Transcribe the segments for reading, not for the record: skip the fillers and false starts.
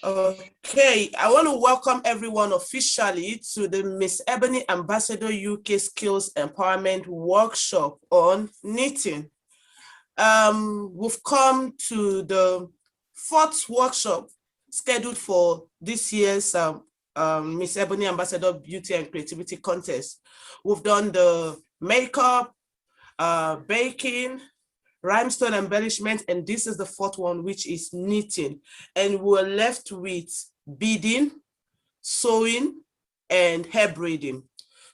Okay, I want to welcome everyone officially to the Miss Ebony Ambassador UK Skills Empowerment Workshop on knitting. We've come to the fourth workshop scheduled for this year's Miss Ebony Ambassador Beauty and Creativity Contest. We've done the makeup, baking, rhinestone embellishment, and this is the fourth one, which is knitting. And we're left with beading, sewing, and hair braiding.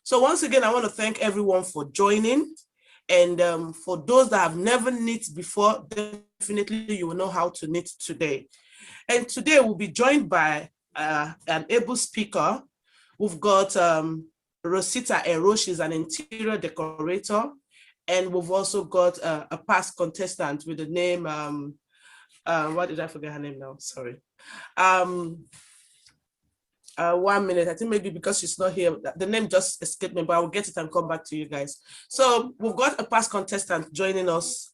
So once again, I want to thank everyone for joining. And for those that have never knit before, definitely you will know how to knit today. And today we'll be joined by an able speaker. We've got Rosita Ero, she's an interior decorator. And we've also got a past contestant with the name, what did I forget her name now? Sorry. 1 minute, I think maybe because she's not here, the name just escaped me, but I will get it and come back to you guys. So we've got a past contestant joining us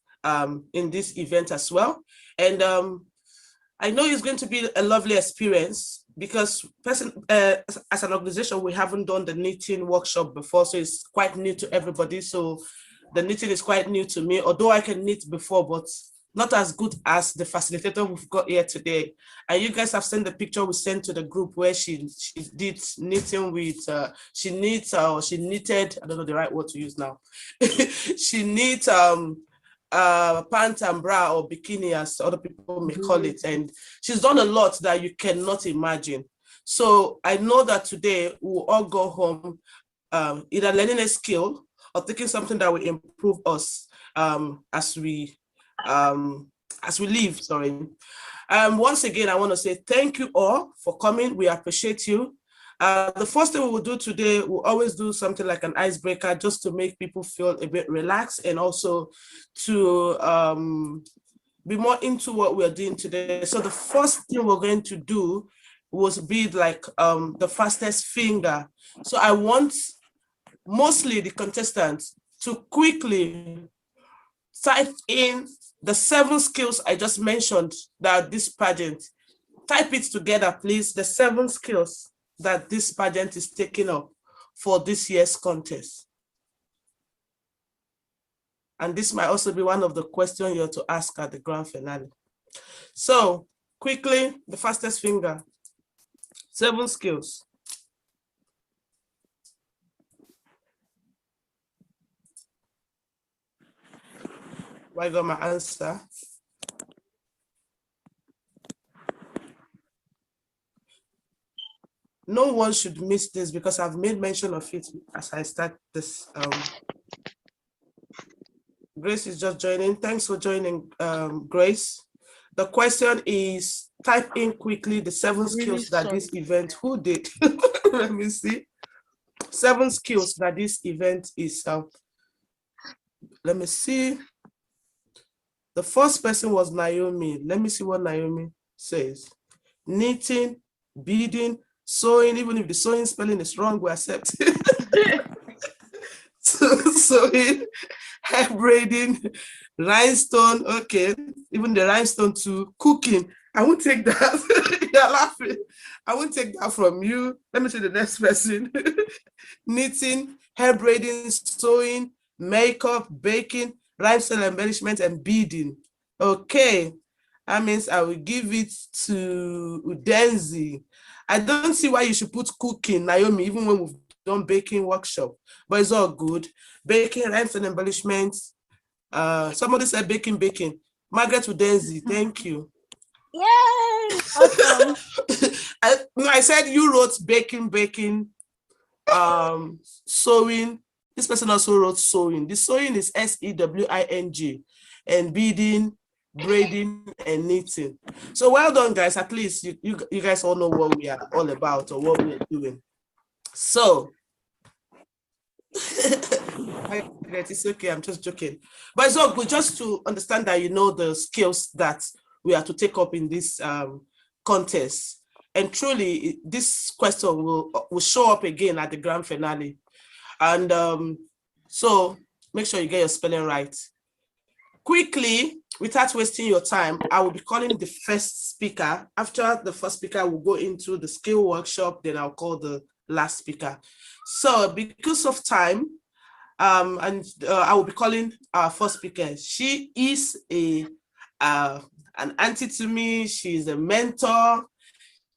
in this event as well. And I know it's going to be a lovely experience because as an organization, we haven't done the knitting workshop before, so it's quite new to everybody. So the knitting is quite new to me, although I can knit before, but not as good as the facilitator we've got here today. And you guys have seen the picture we sent to the group where she did knitting with, she knitted, I don't know the right word to use now. She knit pant and bra or bikini, as other people may call it. And she's done a lot that you cannot imagine. So I know that today we'll all go home either learning a skill or taking something that will improve us as we live. Sorry. Once again, I want to say thank you all for coming. We appreciate you. The first thing we will do today, we'll always do something like an icebreaker just to make people feel a bit relaxed and also to be more into what we're doing today. So the first thing we're going to do was be like the fastest finger. So I want mostly the contestants to quickly type in the 7 skills I just mentioned that this pageant. Type it together, please, the 7 skills that this pageant is taking up for this year's contest. And this might also be one of the questions you're to ask at the grand finale. So quickly, the fastest finger, 7 skills. I got my answer. No one should miss this because I've made mention of it as I start this. Grace is just joining. Thanks for joining, Grace. The question is, type in quickly the 7 skills that this event, who did? Let me see. 7 skills that this event is. Let me see. The first person was Naomi. Let me see what Naomi says. Knitting, beading, sewing, even if the sewing spelling is wrong, we accept it. Sewing, hair braiding, rhinestone, okay. Even the rhinestone too, cooking. I won't take that. You're laughing. I won't take that from you. Let me see the next person. Knitting, hair braiding, sewing, makeup, baking, rhinestone embellishment, and beading. Okay, that means I will give it to Udenzi. I don't see why you should put cooking, Naomi, even when we've done baking workshop, but it's all good. Baking, rhinestone embellishment. Somebody said baking. Margaret Udenzi, thank you. Yay! Awesome. I said you wrote baking, sewing. This person also wrote sewing. The sewing is SEWING, and beading, braiding, and knitting. So well done, guys. At least you guys all know what we are all about or what we're doing. So it's okay, I'm just joking. But it's all good just to understand that you know the skills that we are to take up in this contest. And truly, this question will show up again at the grand finale. And so make sure you get your spelling right. quickly, without wasting your time, I will be calling the first speaker. After the first speaker, we'll go into the skill workshop, then I'll call the last speaker. So because of time, I will be calling our first speaker. She is an auntie to me. She's a mentor.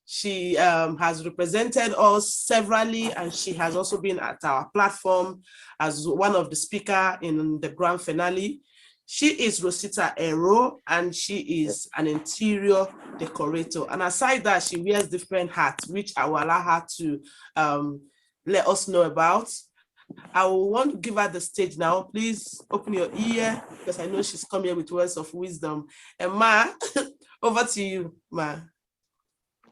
She has represented us severally, and she has also been at our platform as one of the speakers in the grand finale. She is Rosita Ero, and she is an interior decorator. And aside that, she wears different hats, which I will allow her to let us know about. I will want to give her the stage now. Please open your ear, because I know she's come here with words of wisdom. And Ma, over to you, Ma.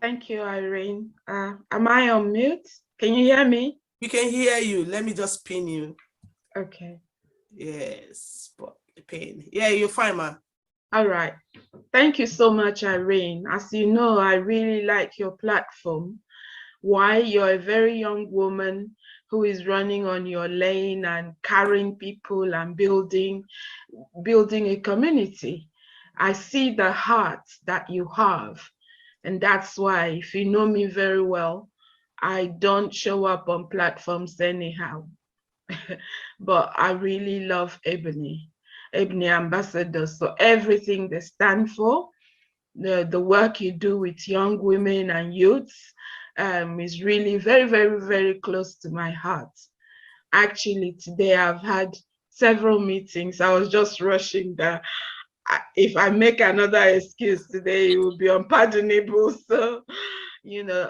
Thank you, Irene. Am I on mute? Can you hear me? We can hear you. Let me just pin you. Okay. Yes, but the pin. Yeah, you're fine, Ma. All right. Thank you so much, Irene. As you know, I really like your platform. Why? You're a very young woman who is running on your lane and carrying people and building a community. I see the heart that you have. And that's why, if you know me very well, I don't show up on platforms anyhow. But I really love Ebony Ambassadors. So everything they stand for, the work you do with young women and youths is really very, very, very close to my heart. Actually, today I've had several meetings. I was just rushing there. If I make another excuse today, it will be unpardonable. So,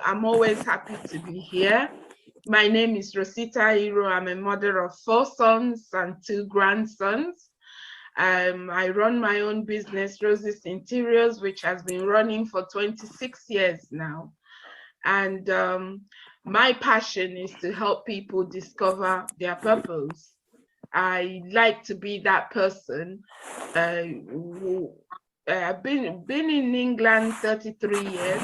I'm always happy to be here. My name is Rosita Iro. I'm a mother of 4 sons and 2 grandsons. I run my own business, Rosie's Interiors, which has been running for 26 years now. And my passion is to help people discover their purpose. I like to be that person who I've been in England 33 years,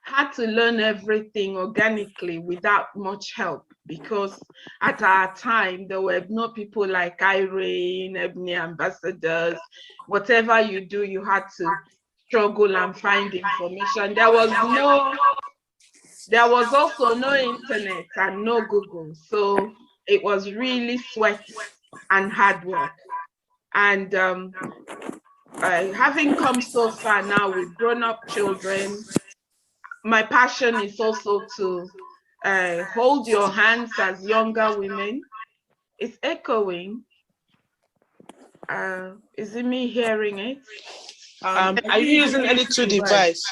had to learn everything organically without much help, because at our time, there were no people like Irene, Ebony Ambassadors. Whatever you do, you had to struggle and find information. There was also no internet and no Google. So it was really sweat and hard work. And having come so far now with grown-up children, my passion is also to hold your hands as younger women. It's echoing. Is it me hearing it? Are you using any 2 device?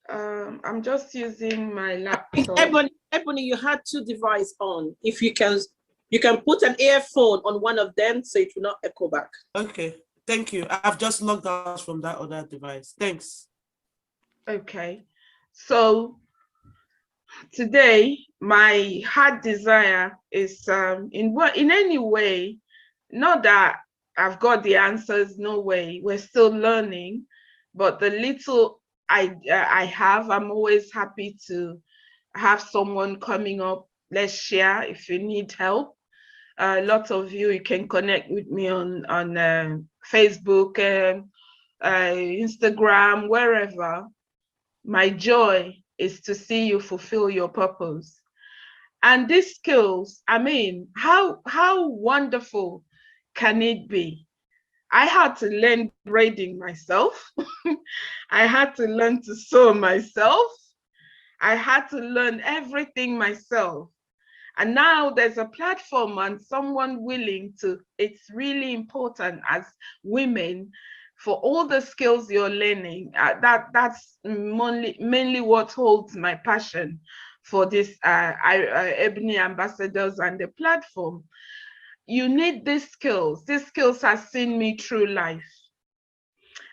I'm just using my laptop. Ebony, you had 2 devices on. If you can put an earphone on one of them so it will not echo back. Okay, thank you. I've just logged out from that other device. Thanks. Okay, so today my heart desire is in any way, not that I've got the answers, no way, we're still learning, but the little I have, I'm always happy to have someone coming up. Let's share if you need help. A lot of you can connect with me on Facebook, Instagram, wherever. My joy is to see you fulfill your purpose. And these skills, I mean, how wonderful can it be? I had to learn braiding myself. I had to learn to sew myself. I had to learn everything myself. And now there's a platform and someone willing to, it's really important as women, for all the skills you're learning, that's mainly what holds my passion for this Ebony Ambassadors and the platform. You need these skills. These skills have seen me through life.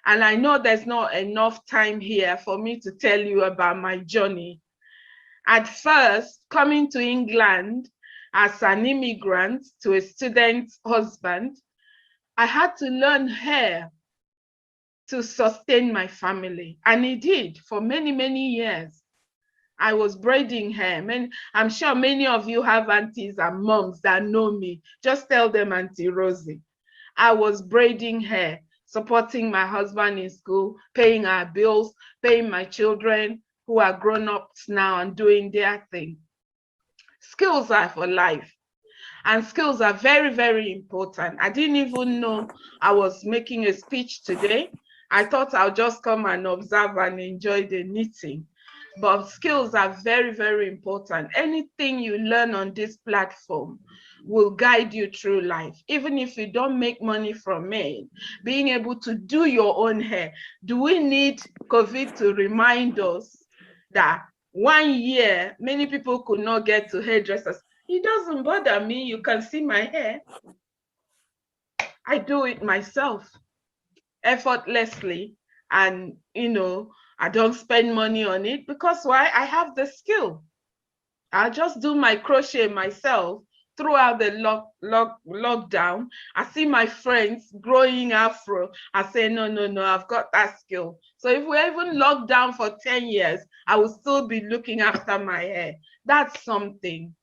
And I know there's not enough time here for me to tell you about my journey. At first, coming to England as an immigrant to a student's husband, I had to learn hair to sustain my family. And it did for many, many years. I was braiding hair. I'm sure many of you have aunties and moms that know me. Just tell them Auntie Rosie. I was braiding hair, supporting my husband in school, paying our bills, paying my children who are grown-ups now and doing their thing. Skills are for life. And skills are very, very important. I didn't even know I was making a speech today. I thought I'll just come and observe and enjoy the knitting. But skills are very, very important. Anything you learn on this platform will guide you through life. Even if you don't make money from it, being able to do your own hair. Do we need COVID to remind us that 1 year, many people could not get to hairdressers? It doesn't bother me. You can see my hair. I do it myself effortlessly. And, you know, I don't spend money on it because why? I have the skill. I'll just do my crochet myself throughout the lockdown. I see my friends growing afro. I say, no, I've got that skill. So if we're even locked down for 10 years, I will still be looking after my hair. That's something.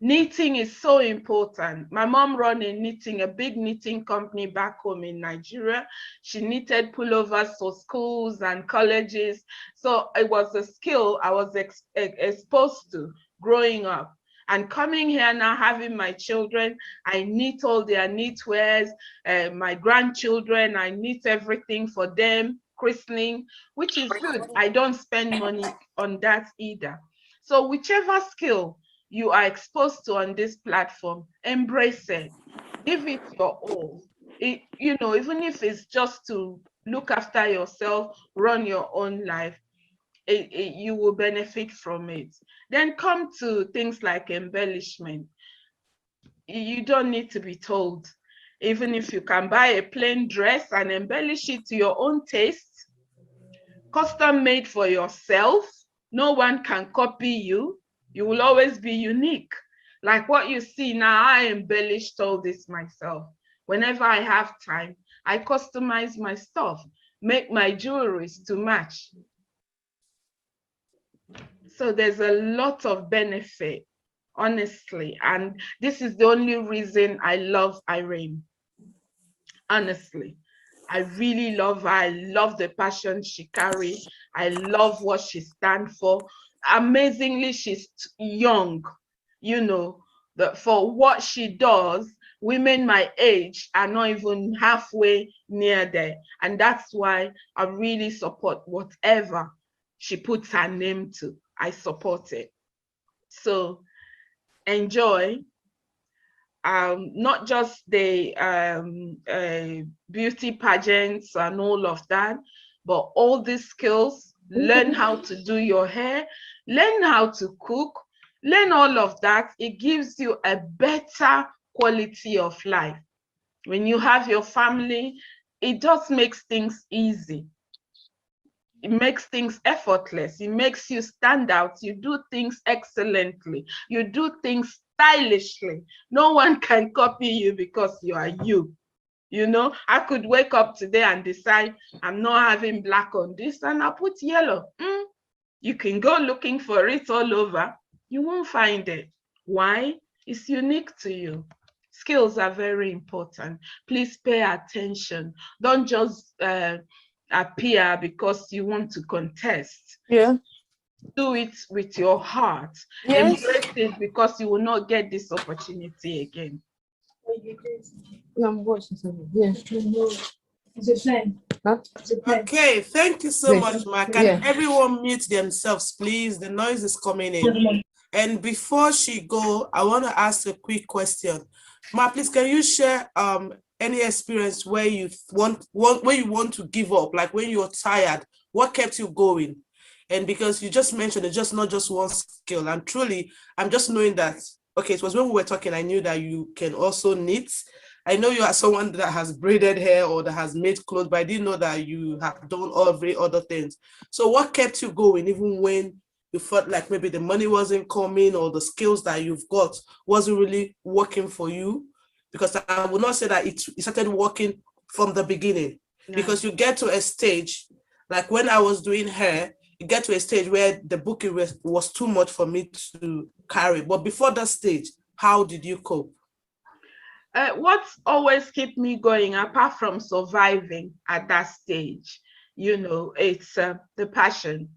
Knitting is so important. My mom ran a big knitting company back home in Nigeria. She knitted pullovers for schools and colleges. So it was a skill I was exposed to growing up. And coming here now, having my children, I knit all their knitwears. My grandchildren, I knit everything for them, christening, which is good. I don't spend money on that either. So whichever skill you are exposed to on this platform, embrace it, give it your all. You know, even if it's just to look after yourself, run your own life, you will benefit from it. Then come to things like embellishment. You don't need to be told. Even if you can buy a plain dress and embellish it to your own taste, custom made for yourself, no one can copy you. You will always be unique. Like what you see now, I embellished all this myself. Whenever I have time, I customize my stuff, make my jewelries to match. So there's a lot of benefit, honestly. And this is the only reason I love Irene. Honestly, I really love her. I love the passion she carries. I love what she stands for. Amazingly, she's young, you know, for what she does, women my age are not even halfway near there. And that's why I really support whatever she puts her name to. I support it. So enjoy. Not just the beauty pageants and all of that, but all these skills. Learn how to do your hair, learn how to cook, learn all of that. It gives you a better quality of life. When you have your family, it just makes things easy. It makes things effortless. It makes you stand out. You do things excellently. You do things stylishly. No one can copy you because you are you. You know, I could wake up today and decide I'm not having black on this and I'll put yellow. You can go looking for it all over. You won't find it. Why? It's unique to you. Skills are very important. Please pay attention. Don't just appear because you want to contest. Yeah. Do it with your heart. Yes. Embrace it because you will not get this opportunity again. I'm watching something. Yeah. It's a shame. Huh? Okay, thank you so much, Ma. Can Yeah. everyone mute themselves, please? The noise is coming in. And before she go, I want to ask a quick question. Ma, please, can you share any experience where you want to give up, like when you're tired? What kept you going? And because you just mentioned it's just not just one skill, and truly, I'm just knowing that. Okay, it was when we were talking, I knew that you can also knit. I know you are someone that has braided hair or that has made clothes, but I didn't know that you have done every other things. So what kept you going, even when you felt like maybe the money wasn't coming or the skills that you've got wasn't really working for you? Because I would not say that it started working from the beginning. No. Because you get to a stage, like when I was doing hair, you get to a stage where the booking was too much for me to carry. But before that stage, how did you cope? what's always kept me going, apart from surviving at that stage, it's the passion.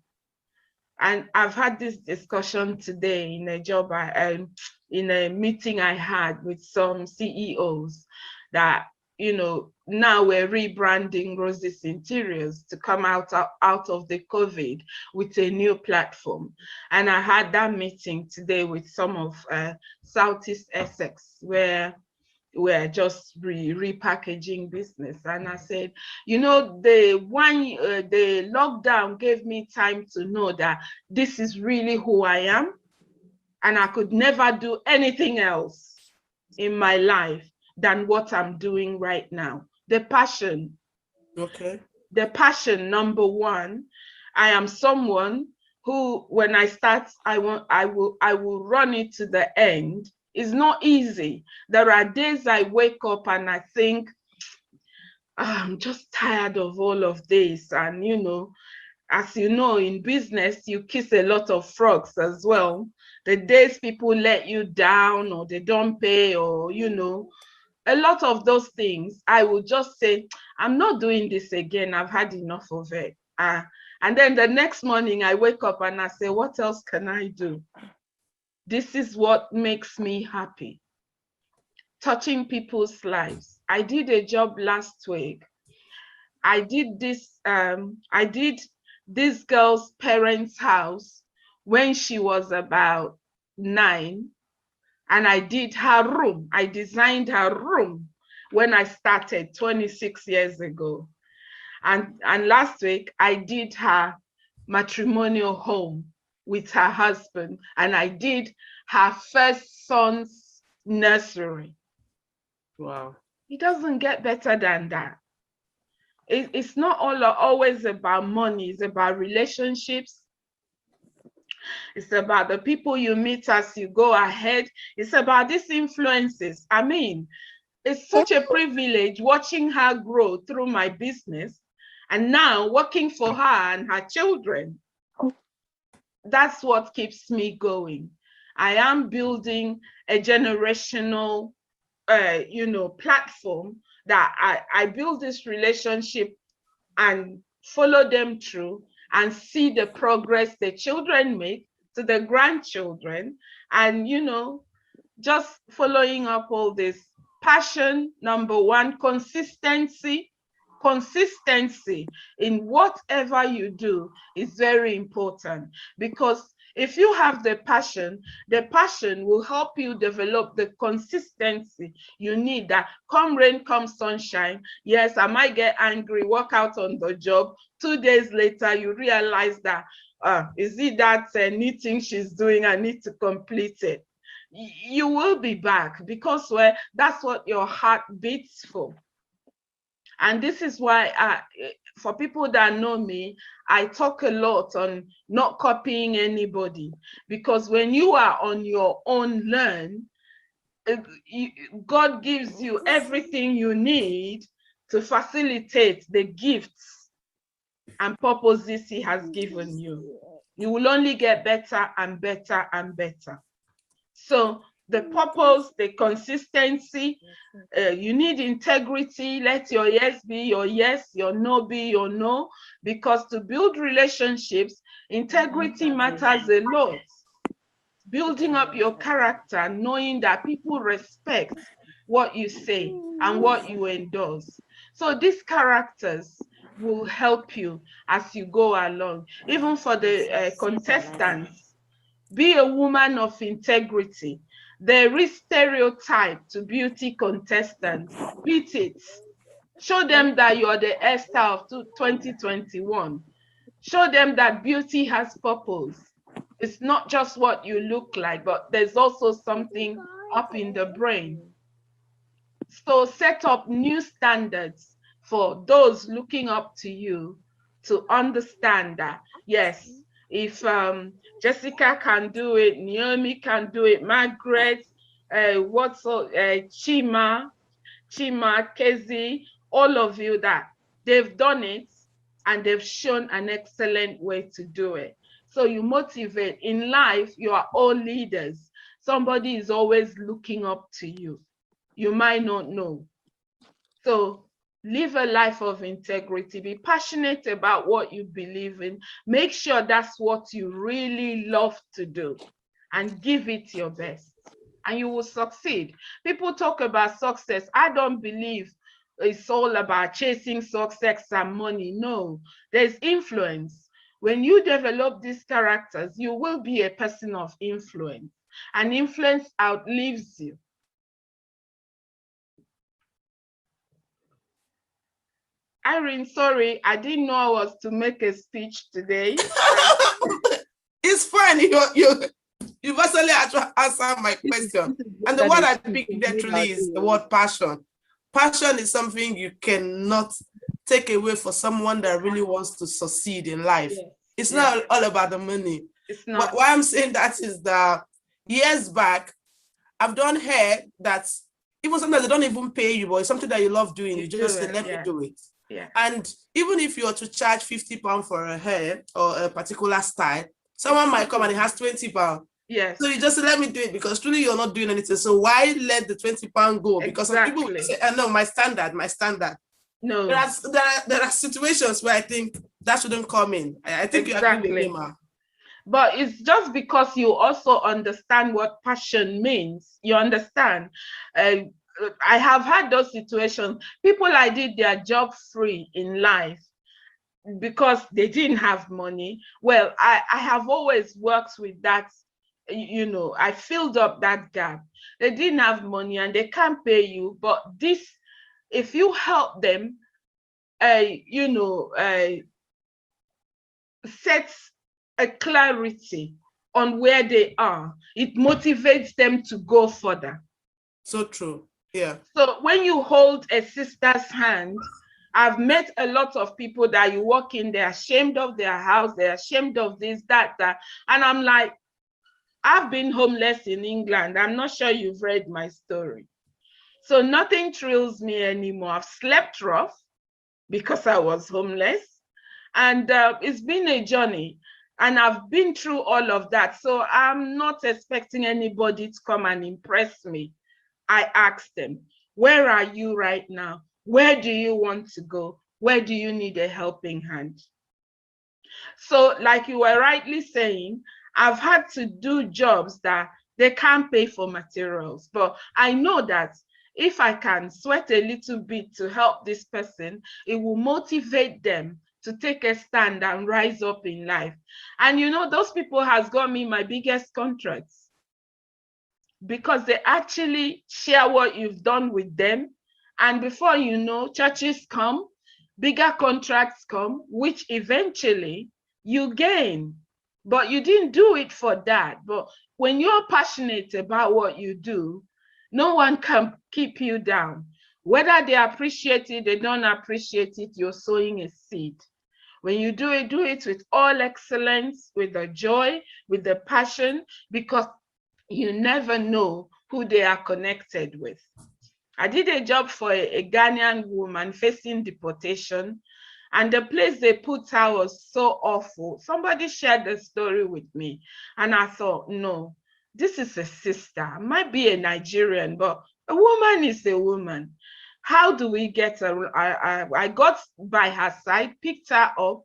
And I've had this discussion today in in a meeting I had with some CEOs that, now we're rebranding Roses Interiors to come out of the COVID with a new platform. And I had that meeting today with some of Southeast Essex, where we're just repackaging business. And I said, the lockdown gave me time to know that this is really who I am, and I could never do anything else in my life than what I'm doing right now. The passion. Okay. The passion, number one. I am someone who, when I start, I will run it to the end. It's not easy. There are days I wake up and I think, I'm just tired of all of this. And, as you know, in business, you kiss a lot of frogs as well. The days people let you down, or they don't pay, or, a lot of those things, I will just say, I'm not doing this again. I've had enough of it. And then the next morning I wake up and I say, what else can I do? This is what makes me happy. Touching people's lives. I did a job last week. I did this girl's parents' house when she was about 9. And I did her room. I designed her room when I started 26 years ago. And last week, I did her matrimonial home with her husband. And I did her first son's nursery. Wow. It doesn't get better than that. It's not always about money. It's about relationships. It's about the people you meet as you go ahead. It's about these influences. I mean, it's such a privilege watching her grow through my business, and now working for her and her children. That's what keeps me going. I am building a generational, platform that I build this relationship and follow them through, and see the progress the children make to the grandchildren, and just following up all this. Passion, number one. Consistency in whatever you do is very important, because if you have the passion will help you develop the consistency you need, that come rain, come sunshine. Yes, I might get angry, walk out on the job. 2 days later, you realize that, is it that knitting she's doing? I need to complete it. You will be back, because that's what your heart beats for. And this is why, for people that know me, I talk a lot on not copying anybody, because when you are on your own learn, God gives you everything you need to facilitate the gifts and purposes He has given you. You will only get better and better and better. So the purpose, the consistency, you need integrity. Let your yes be your yes, your no be your no, because to build relationships, integrity matters a lot. Building up your character, knowing that people respect what you say and what you endorse. So these characters will help you as you go along. Even for the contestants, be a woman of integrity. There is stereotype to beauty contestants. Beat it. Show them that you're the Esther of 2021. Show them that beauty has purpose. It's not just what you look like, but there's also something up in the brain. So set up new standards for those looking up to you, to understand that, yes, if Jessica can do it, Naomi can do it, Margaret, Chima, Kezi, all of you, that they've done it and they've shown an excellent way to do it. So you motivate. In life, you are all leaders. Somebody is always looking up to you. You might not know. So live a life of integrity. Be passionate about what you believe in. Make sure that's what you really love to do and give it your best, and you will succeed. People talk about success. I don't believe it's all about chasing success and money. No, there's influence. When you develop these characters, you will be a person of influence, and influence outlives you. Irene, sorry, I didn't know I was to make a speech today. It's fine. You've actually answered my question. And the word I picked literally is the word passion. Passion is something you cannot take away for someone that really wants to succeed in life. Yes. It's not all about the money. It's not. Why I'm saying that is that years back, I've done hair that's even sometimes they don't even pay you, but it's something that you love doing. You just say, let me do it. Yeah. And even if you were to charge £50 for a hair or a particular style, someone might come and it has £20. Yes. So you just say, let me do it, because truly you're not doing anything. So why let the £20 go? Because some people say, no, my standard. No. There are situations where I think that shouldn't come in. I think you agree with me, ma. But it's just because you also understand what passion means. You understand. I have had those situations. People I did their job free in life because they didn't have money. Well, I have always worked with that. You know, I filled up that gap. They didn't have money and they can't pay you. But this, if you help them, sets a clarity on where they are. It motivates them to go further. So true. Yeah. So when you hold a sister's hand, I've met a lot of people that you walk in, they're ashamed of their house, they're ashamed of this, that. And I'm like, I've been homeless in England. I'm not sure you've read my story. So nothing thrills me anymore. I've slept rough because I was homeless. And it's been a journey. And I've been through all of that. So I'm not expecting anybody to come and impress me. I ask them, where are you right now? Where do you want to go? Where do you need a helping hand? So like you were rightly saying, I've had to do jobs that they can't pay for materials. But I know that if I can sweat a little bit to help this person, it will motivate them to take a stand and rise up in life. And you know, those people has got me my biggest contracts, because they actually share what you've done with them. And before you know, churches come, bigger contracts come, which eventually you gain. But you didn't do it for that. But when you're passionate about what you do, no one can keep you down. Whether they appreciate it, they don't appreciate it, you're sowing a seed. When you do it with all excellence, with the joy, with the passion, because you never know who they are connected with. I did a job for a Ghanaian woman facing deportation, and the place they put her was so awful. Somebody shared the story with me, and I thought, no, this is a sister. Might be a Nigerian, but a woman is a woman. How do we get her? I got by her side, picked her up.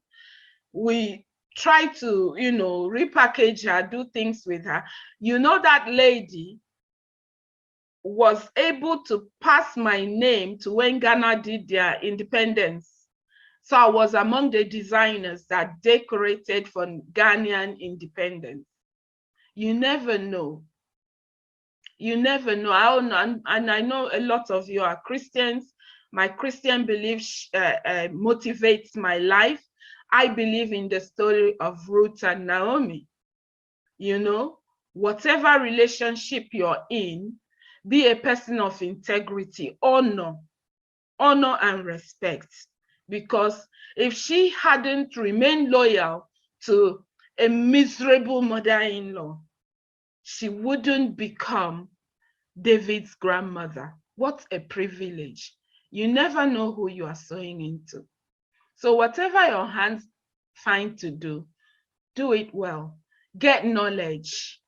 We try to, repackage her, do things with her. That lady was able to pass my name to when Ghana did their independence. So I was among the designers that decorated for Ghanaian independence. You never know. You never know. And I know a lot of you are Christians. My Christian belief motivates my life. I believe in the story of Ruth and Naomi. Whatever relationship you're in, be a person of integrity, honor and respect. Because if she hadn't remained loyal to a miserable mother-in-law, she wouldn't become David's grandmother. What a privilege. You never know who you are sowing into. So whatever your hands find to do it well. Get knowledge.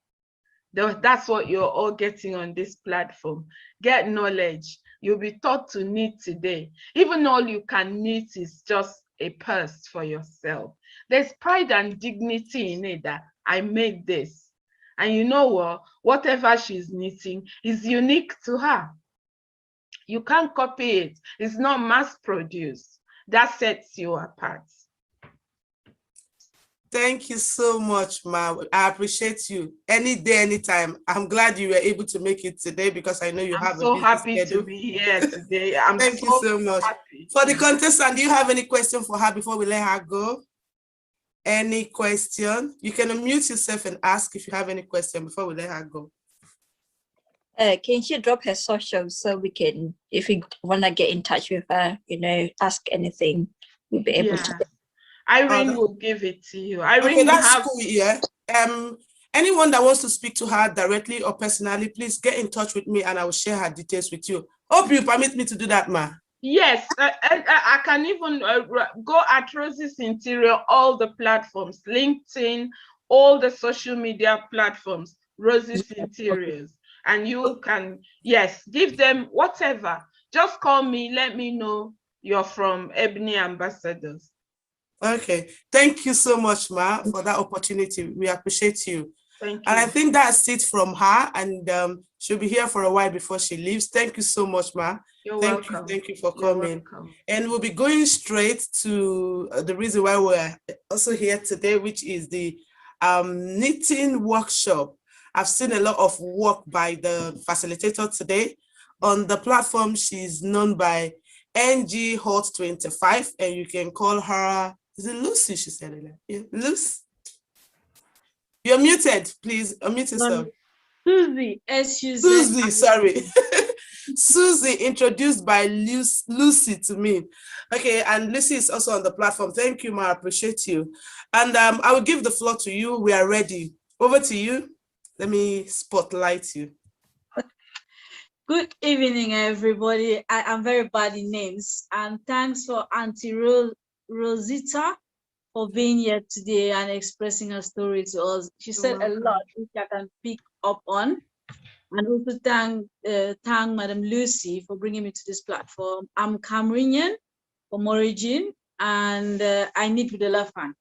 That's what you're all getting on this platform. Get knowledge. You'll be taught to knit today. Even all you can knit is just a purse for yourself. There's pride and dignity in it that I made this. And you know what? Whatever she's knitting is unique to her. You can't copy it. It's not mass produced. That sets you apart. Thank you so much, Ma. I appreciate you. Any day, anytime. I'm glad you were able to make it today because I know you have so a busy happy schedule. to be here today. Thank you so much. Happy. For the contestant, do you have any question for her before we let her go? Any question? You can unmute yourself and ask if you have any question before we let her go. Can she drop her social so we can, if we want to get in touch with her, ask anything, we'll be able to. Irene will give it to you. Irene, okay, that's cool, yeah. Anyone that wants to speak to her directly or personally, please get in touch with me and I will share her details with you. Hope you permit me to do that, Ma. Yes, I can even go at Rosie's Interior, all the platforms, LinkedIn, all the social media platforms, Rosie's Interiors. And you can, yes, give them whatever. Just call me, let me know you're from Ebony Ambassadors. Okay, thank you so much, Ma, for that opportunity. We appreciate you. Thank you. And I think that's it from her, and she'll be here for a while before she leaves. Thank you so much, Ma. You're welcome. welcome. Thank you for coming. And we'll be going straight to the reason why we're also here today, which is the knitting workshop. I've seen a lot of work by the facilitator today. On the platform, she's known by NG Hot 25, and you can call her, is it Lucy? She said it. Yeah, Lucy. You're muted, please unmute yourself. Susie, Susie, sorry. Susie, introduced by Lucy to me. Okay, and Lucy is also on the platform. Thank you, Ma, I appreciate you. And I will give the floor to you. We are ready. Over to you. Let me spotlight you. Good evening, everybody. I am very bad in names, and thanks for Auntie Rosita for being here today and expressing her story to us. She said a lot which I can pick up on, and also thank Madam Lucy for bringing me to this platform. I'm Cameroonian from origin, and I knit with the left hand.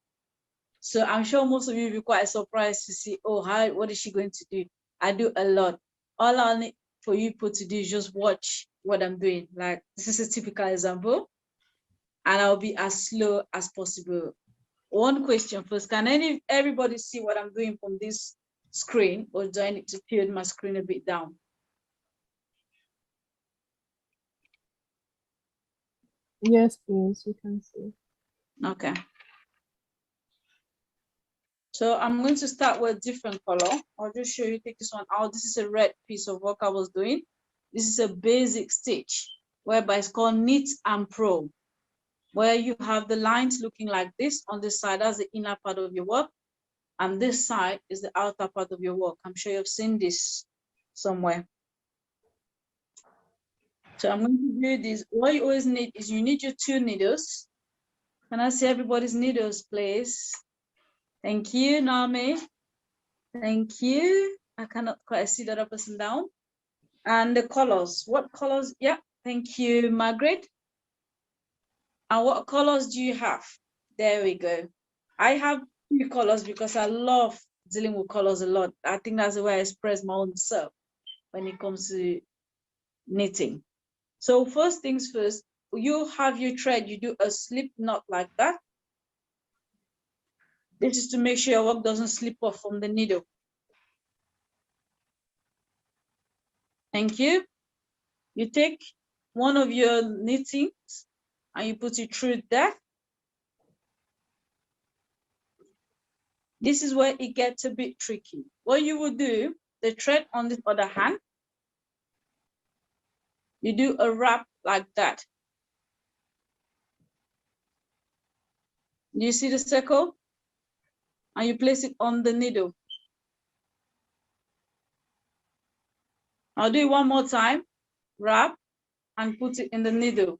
So I'm sure most of you will be quite surprised to see, oh, what is she going to do? I do a lot. All I need for you people to do is just watch what I'm doing. Like, this is a typical example, and I'll be as slow as possible. One question first, can everybody see what I'm doing from this screen, or do I need to tilt my screen a bit down? Yes, please, you can see. Okay. So I'm going to start with a different color. I'll just show you, take this one out. This is a red piece of work I was doing. This is a basic stitch, whereby it's called Knit and Pro, where you have the lines looking like this on this side. That's the inner part of your work. And this side is the outer part of your work. I'm sure you've seen this somewhere. So I'm going to do this. What you always need is you need your 2 needles. Can I see everybody's needles, please? Thank you, Nami. Thank you. I cannot quite see the other person down. And the colors. What colors? Yeah, thank you, Margaret. And what colors do you have? There we go. I have 2 colors because I love dealing with colors a lot. I think that's the way I express my own self when it comes to knitting. So first things first, you have your thread, you do a slip knot like that. This is to make sure your work doesn't slip off from the needle. Thank you. You take one of your knittings and you put it through that. This is where it gets a bit tricky. What you will do, the thread on the other hand, you do a wrap like that. Do you see the circle? And you place it on the needle. I'll do it one more time. Wrap and put it in the needle.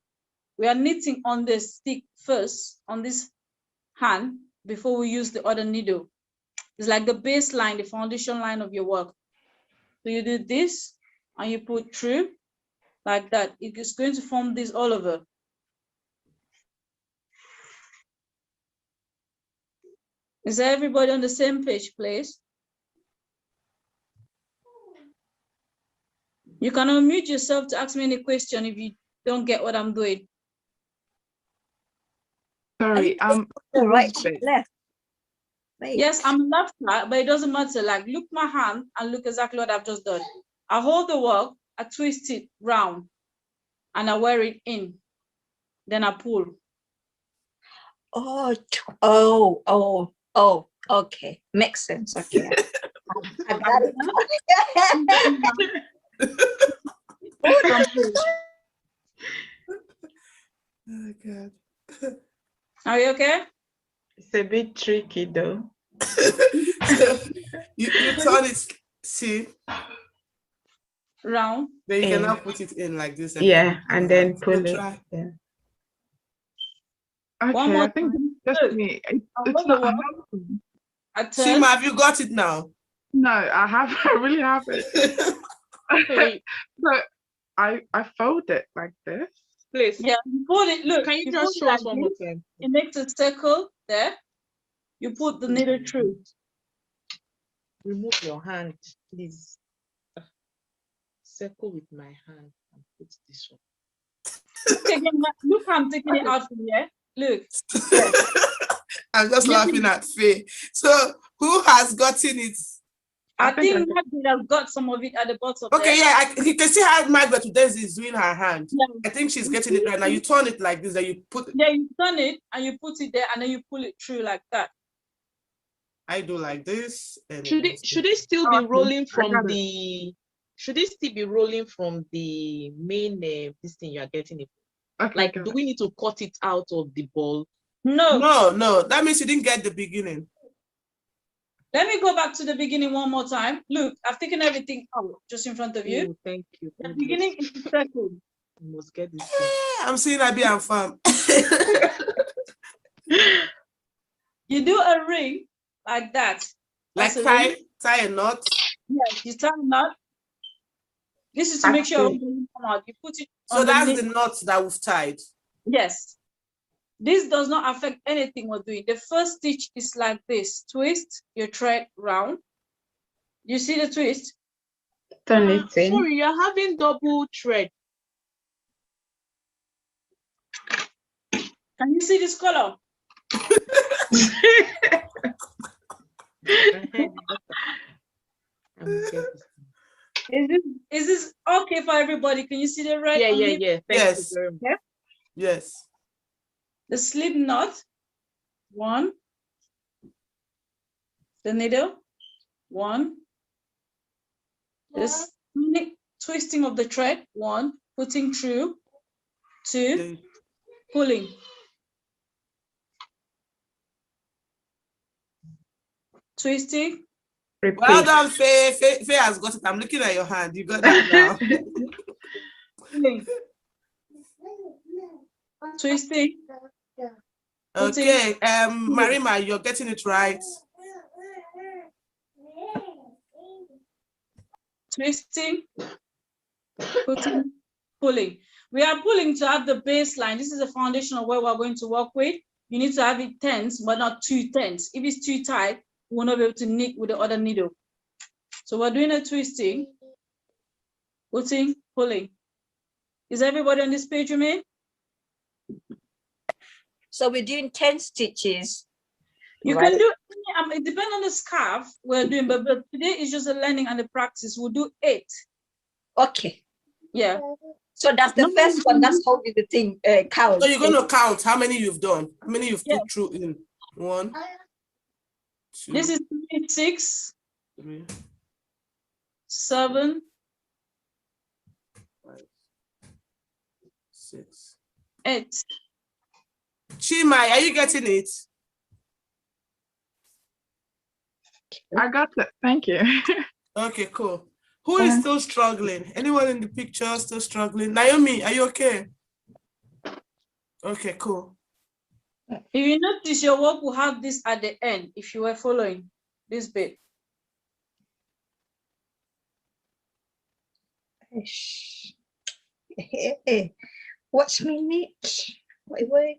We are knitting on the stick first, on this hand, before we use the other needle. It's like the baseline, the foundation line of your work. So you do this and you put true like that. It is going to form this all over. Is everybody on the same page, please? You can unmute yourself to ask me any question if you don't get what I'm doing. Sorry, The right, left. Wait. Yes, I'm left side, but it doesn't matter. Like, look my hand and look exactly what I've just done. I hold the work, I twist it round, and I wear it in. Then I pull. Oh, okay. Makes sense. Okay. I got it. Oh God. Are you okay? it's a bit tricky though. So you turn it, see, Round. then you can now Yeah. put it in like this. Yeah, and then So pull it. try. Yeah. One Okay, more I think time. it's just Look, me. I It's hold the not work, happening. I turn. Shima, have you got it now? No, I really haven't. Okay, So I fold it like this. please. Yeah, you pull it. Look, Can you pull just it show us like one more this. time? It makes a circle there. You put the needle through. Remove your hand, please. Circle with my hand and put this one. Look how I'm taking it out from here. Look. Yes. I'm just You laughing at Faye. So who has gotten it? I think think Margaret has got some of it at the bottom there. Okay, yeah, you can see how Margaret Udezi is doing her hand. Yeah. I think she's getting it right now. You turn it like this, then you put. Yeah, you turn it and you put it there and then you pull it through like that. I do like this. And Should it still Oh, be okay. rolling I from got it. the? Should it still be rolling from the main this thing you are getting it? Okay, Like, got do it. we need to cut it out of the ball? No. No, that means you didn't get the beginning. Let me go back to the beginning one more time. Look, I've taken everything out just in front of you. Oh, thank you. The God beginning bless. is the circle. You must get this thing. I'm seeing Abi and Fam. You do a ring like that. Like That's a ring. tie a knot. Yes, you tie a knot. This is to make sure it doesn't come out. You put it So that's underneath. the knot that we've tied. Yes. This does not affect anything we're doing. The first stitch is like this. Twist your thread round. You see the twist? Turn it in. Sorry, you're having double thread. Can you see this color? Is this okay for everybody? Can you see the red? Yeah. on the- Thank you very much. Yes. The slip knot, one. The needle, one. This twisting of the thread, one. Putting through, two. Pulling. Twisting. Repeat. Well done, Faye. Faye has got it. I'm looking at your hand. You got that now. Pulling. Twisting. Okay. Marima, you're getting it right. Twisting. Putting. Pulling. We are pulling to have the baseline. This is the foundation of where we're going to work with. You need to have it tense, but not too tense. If it's too tight, we will not be able to knit with the other needle. So we're doing a twisting, putting, pulling. Is everybody on this page with me? So we're doing 10 stitches. You right? can do, it depends on the scarf we're doing, but today is just a learning and the practice. We'll do 8. Okay. Yeah. So that's the first one. That's how the thing counts. So you're going to count how many you've done, how many you've Yeah. put through in. 1, 2, This is 6, 3, 7, 5, 6. 8. Chima, are you getting it? I got it. Thank you. Okay, cool. Who is still struggling? Anyone in the picture still struggling? Naomi, are you okay? Okay, cool. If you notice, your work will have this at the end if you were following this bit. Watch me, Nick. Wait.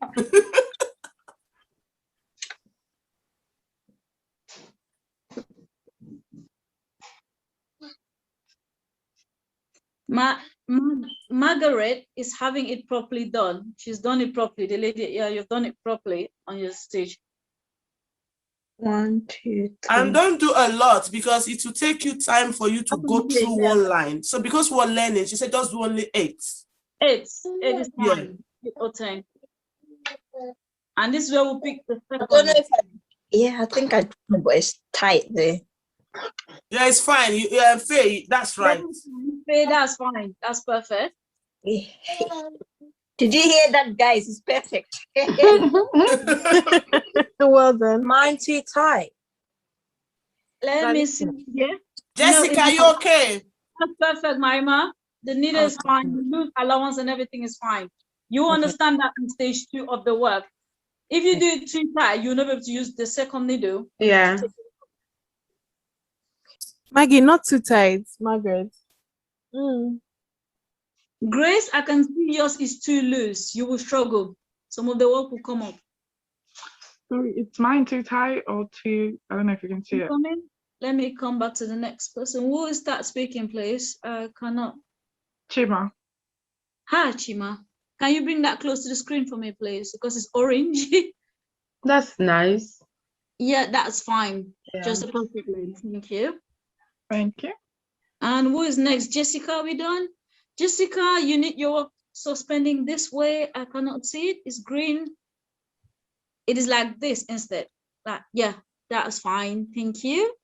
Margaret is having it properly done. She's done it properly. The lady, yeah, you've done it properly on your stage. 1, 2, 3. And don't do a lot because it will take you time for you to go through one line. So because we're learning, she said just do only 8. 8 is fine. 8 or 10. And this is where we'll pick the second. I don't know if I think I know, but it's tight there. Yeah, it's fine. Faye, that's right. Faye, that's fine. That's perfect. Did you hear that, guys? It's perfect. Well done. Mine too tight. Let me see here. Jessica, are you okay? That's perfect, Maima. The needle is fine. The loose allowance and everything is fine. You understand that in stage 2 of the work. If you do it too tight, you'll never be able to use the second needle. Yeah. Maggie, not too tight, Margaret. Grace, I can see yours is too loose. You will struggle. Some of the work will come up. Sorry, it's mine too tight or too, I don't know if you can see it. Let me come back to the next person. Who is that speaking, please? I cannot. Chima. Hi, Chima. Can you bring that close to the screen for me, please? Because it's orange. That's nice. Yeah, that's fine. Yeah. Just a perfect length. Thank you. Thank you. And who is next? Jessica, are we done? Jessica, you need your work suspending this way. I cannot see it. It's green. It is like this instead. Yeah, that's fine. Thank you.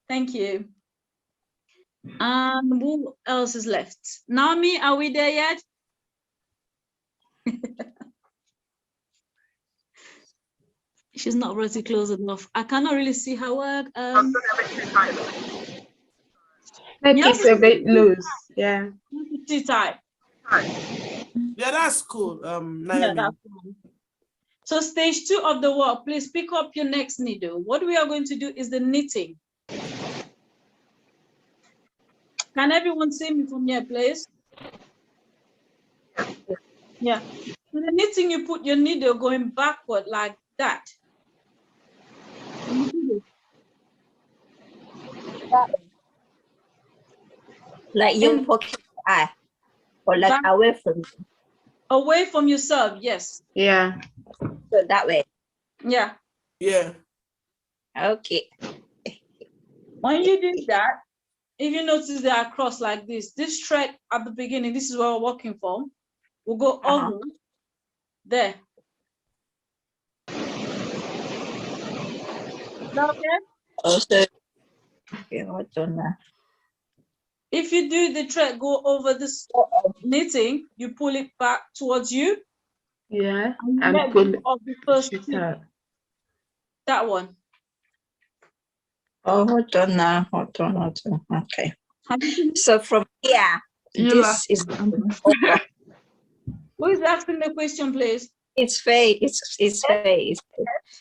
Thank you. And who else is left? Naomi, are we there yet? She's not really close enough. I cannot really see her work. It's a bit loose. Yeah. Too tight. Yeah, that's cool. Yeah, that's fine. So stage 2 of the work, please pick up your next needle. What we are going to do is the knitting. Can everyone see me from here, please? Yeah. So the knitting, you put your needle going backward like that. Like you're poking your eye, or like away from you. Away from yourself, yes. Yeah. So that way. Yeah. Yeah. Okay. When you do that, if you notice they are crossed like this thread at the beginning, this is where we're working from, we'll go over there. Is that okay? Also, okay, hold on now. If you do the thread go over this knitting, you pull it back towards you. Yeah. And pull it off the first that one. Oh, hold on now. Hold on. Okay. So from here, this is over. Who is asking the question, please? It's Faye. It's Faye.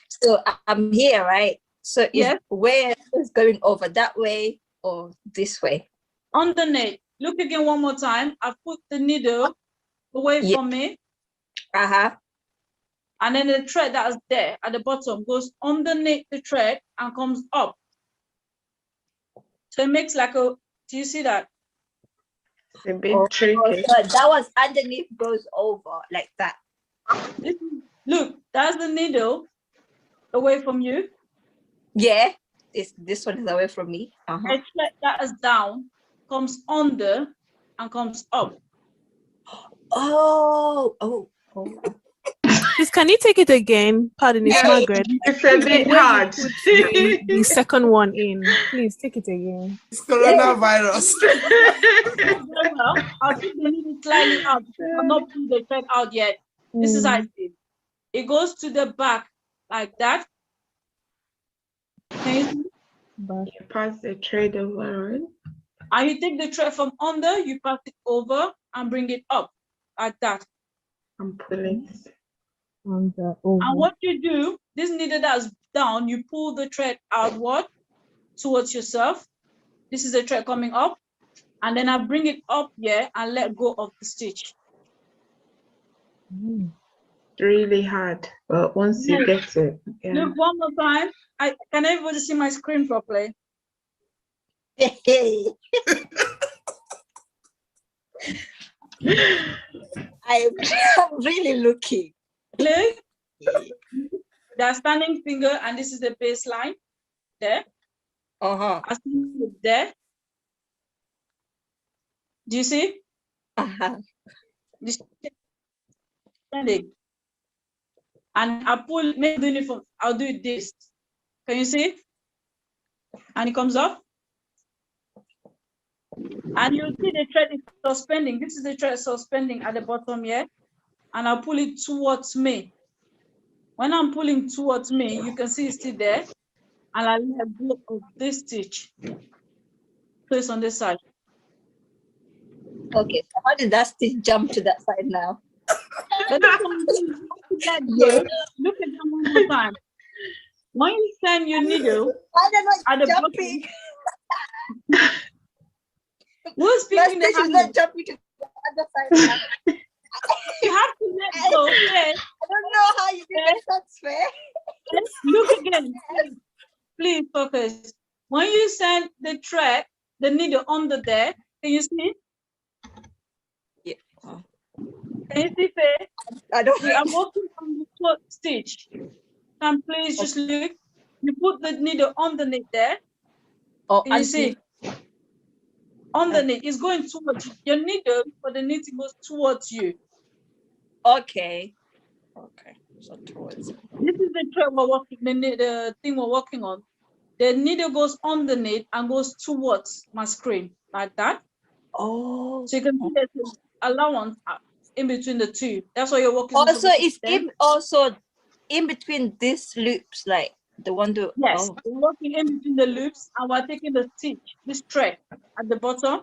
So I'm here, right? So where is going over, that way or this way? Underneath. Look again one more time. I've put the needle away from me. And then the thread that is there at the bottom goes underneath the thread and comes up. So it makes like a, do you see that? It's a bit tricky. So that was underneath goes over like that. Look, that's the needle away from you. Yeah, this one is away from me. A thread that is down comes under and comes up. Oh. Please, can you take it again? Pardon, it's Margaret. It's a bit hard. The second one in. Please take it again. It's coronavirus. Well, I'll take the needle slightly out. I'm not putting the thread out yet. This is how it is. It goes to the back like that. You pass the thread over, right? And you take the thread from under, you pass it over and bring it up like that. I'm pulling. And what you do, this needle that's down, you pull the thread outward towards yourself. This is the thread coming up. and then I bring it up here and let go of the stitch. Really hard, but once you get it, yeah. Look one more time. Can everybody see my screen properly? I'm really looking. Look, the standing finger, and this is the baseline there. Uh-huh. I see it there. Do you see? Uh-huh. This standing. And I pull, make the uniform. I'll do it this. Can you see? And it comes off. And you'll see the thread is suspending. This is the thread suspending at the bottom here. And I'll pull it towards me. When I'm pulling towards me, you can see it's still there. And I let go of this stitch. Place on this side. Okay, so how did that stitch jump to that side now? But this one, Yeah. look at them one more time. When you send your needle Why they're at not the jumping? bottom, who's My picking the stitch is handle? not jumping to the other side now. You have to let go. Yes. I don't know how you did that transfer. Look again. Please focus. When you send the thread, the needle under there, can you see? Yeah. Can you see, Faye? I don't We are working on the fourth stitch. And please just look. You put the needle underneath there. Oh, Can you see? Underneath, it's going towards you. Your needle for the knitting goes towards you. Okay. Okay. So towards. This is the thread we're working, the thing we're working on. The needle goes underneath and goes towards my screen, like that. Oh. So you can see there's an allowance in between the two. That's why you're working. Also, it's in between these loops, like the one to. Yes, Oh. we're working in between the loops, and we're taking the stitch, this thread at the bottom,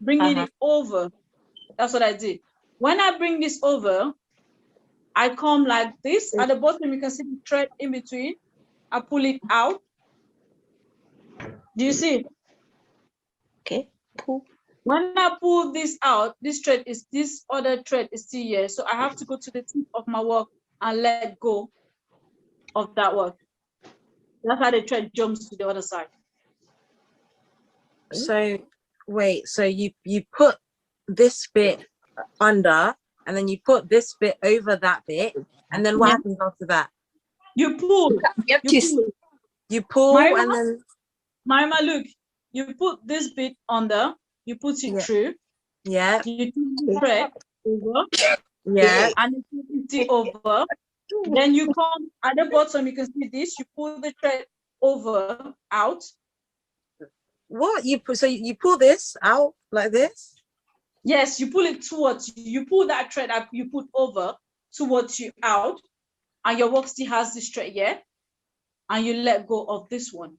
bringing it over. That's what I did. When I bring this over, I come like this. At the bottom, you can see the thread in between. I pull it out. Do you see? Okay. Pull. When I pull this out, this other thread is still here. So I have to go to the tip of my work and let go of that work. That's how the thread jumps to the other side. So wait, so you put this bit under, and then you put this bit over that bit, and then what happens after that? You pull. You pull, Marima, and then Marima, look, you put this bit under, you put it through. Yeah. You take the thread over. Yeah. And you put it over. Then you come at the bottom, you can see this, you pull the thread over, out. What? So you pull this out like this? Yes, you pull it towards you. You pull that thread up, you put over towards you out, and your work still has this thread here, and you let go of this one.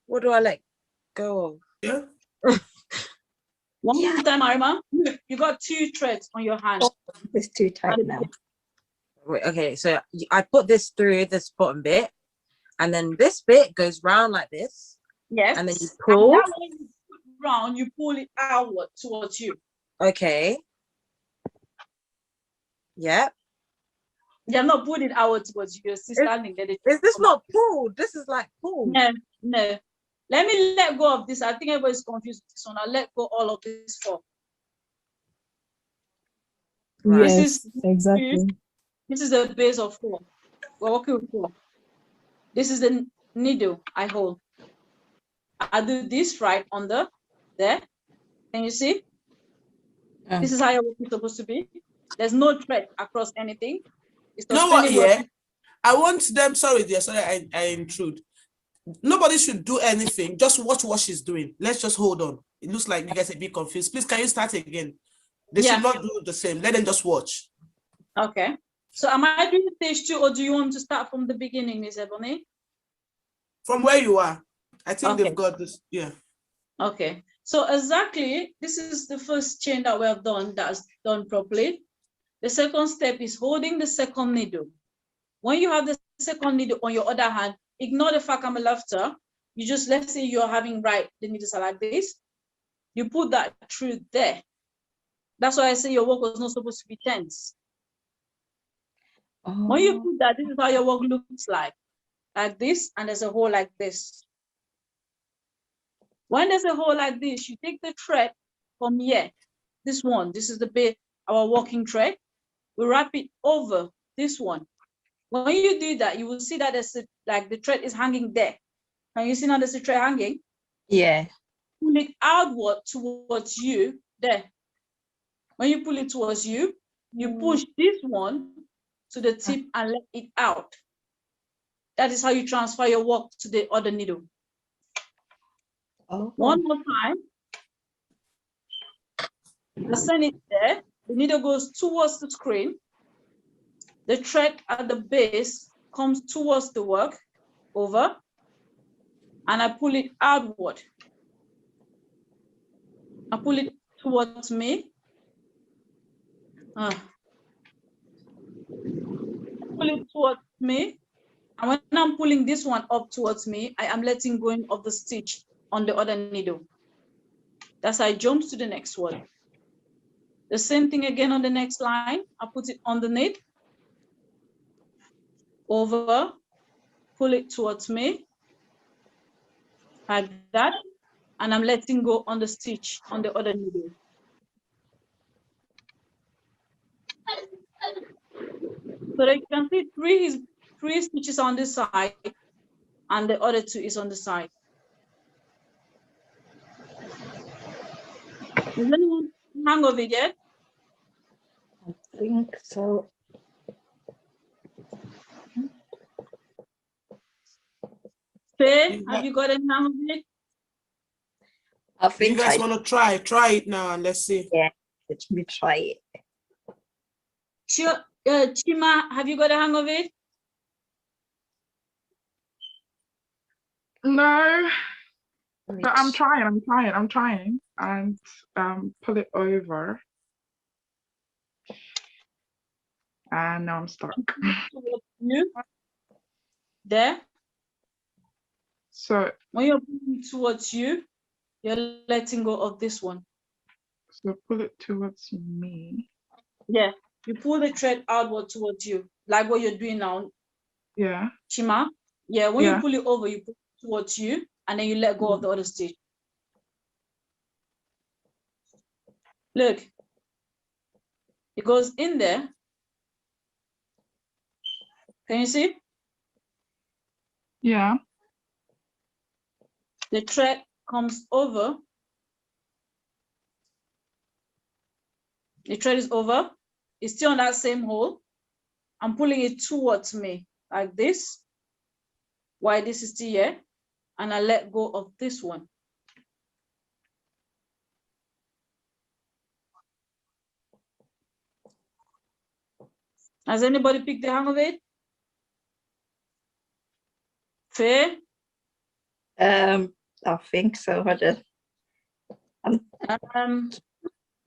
What do I let go of? Yeah. One more time, Arima. You got two threads on your hand. It's too tight now. Wait, okay, so I put this through this bottom bit, and then this bit goes round like this. Yes. And then you pull. And that one you put round, you pull it outward towards you. Okay. Yeah. You're not pulling it outward towards you. You're still standing there. Is this not pulled? This is like pulled. No. Let me let go of this. I think everybody's confused with this one. I'll let go all of this for. Yes, this is exactly. This is the base of 4. We're working with 4. This is the needle I hold. I do this right under there. Can you see? This is how your work is supposed to be. There's no thread across anything. It's you know what? Yeah, I want them. Sorry, dear. Sorry, I intrude. Nobody should do anything. Just watch what she's doing. Let's just hold on. It looks like you guys are a bit confused. Please, can you start again? They should not do the same. Let them just watch. Okay. So am I doing stage 2, or do you want to start from the beginning, Miss Ebony? From where you are. I think they've got this. Yeah. Okay. So exactly, this is the first chain that we have done that's done properly. The second step is holding the second needle. When you have the second needle on your other hand, ignore the fact I'm a lefter. You just, let's say you're having right, the needles are like this. you put that through there. That's why I say your work was not supposed to be tense. When you put that, this is how your work looks like this, and there's a hole like this. When there's a hole like this, you take the thread from here, this one, this is the bit, our working thread, we wrap it over this one. When you do that, you will see that there's like the thread is hanging there. Can you see now there's a thread hanging? Yeah. Pull it outward towards you there. When you pull it towards you, you push this one to the tip and let it out. That is how you transfer your work to the other needle. One more time. I send it there. The needle goes towards the screen. The thread at the base comes towards the work, over, and I pull it outward. I pull it towards me. Pull it towards me. And when I'm pulling this one up towards me, I am letting go of the stitch on the other needle. That's how I jump to the next one. The same thing again on the next line. I put it underneath, over, pull it towards me, like that, and I'm letting go on the stitch on the other needle. So that you can see three stitches on this side, and the other two is on the side. Does anyone hang of it yet? I think so. Faye, have you got any hang of it? I Do think you guys I, want to try it now and let's see. yeah, let me try it. Chima, have you got a hang of it? No, but I'm trying, and pull it over. And now I'm stuck. You there? So When you're pulling towards you, you're letting go of this one. pull it towards me. Yeah, you pull the thread outward towards you, like what you're doing now, Yeah. Chima. Yeah, when Yeah. you pull it over, you pull it towards you, and then you let go of the other stitch. Look, it goes in there. Can you see? Yeah. The thread comes over. The thread is over. It's still on that same hole. I'm pulling it towards me like this, while this is still here, and I let go of this one. Has anybody picked the hang of it? Fair? I think so.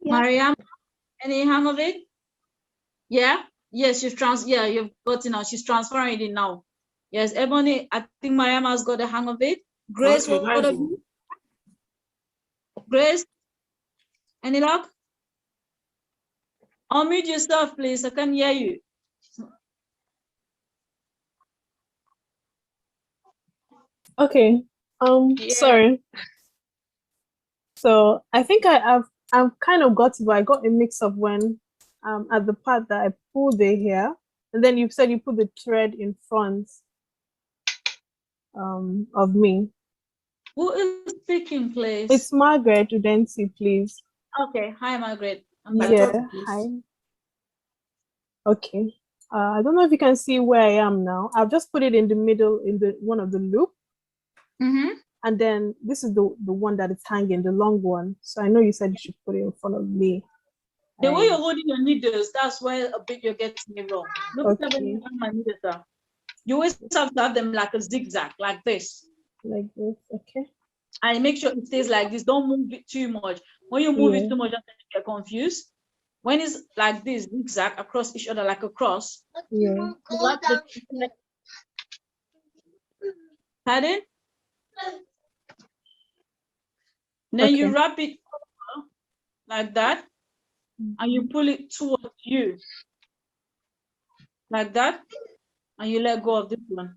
Mariam, any hang of it? Yeah? Yes, you've got it now. She's transferring it now. Yes, Ebony, I think Mariam has got the hang of it. Grace, Okay, what of you? Grace, any luck? Unmute yourself, please. I can hear you. Okay. Yeah. Sorry. So I think I've kind of got it, but I got a mix of when at the part that I pulled the hair, and then you said you put the thread in front of me. Who is speaking, please? It's Margaret Udensi, please. Okay. Hi, Margaret. Yeah. Hi. Okay. I don't know if you can see where I am now. I've just put it in the middle in the one of the loop. And then this is the one that is hanging, the long one. So I know you said you should put it in front of me. The way you're holding your needles, that's where a bit you're getting it wrong. Look at Okay. my needles are. You always have to have them like a zigzag, like this. Like this, okay. And make sure it stays like this. Don't move it too much. When you move it too much, you get confused. When it's like this, zigzag across each other like a cross. Yeah. Pardon? Then you wrap it like that, and you pull it towards you, like that, and you let go of this one.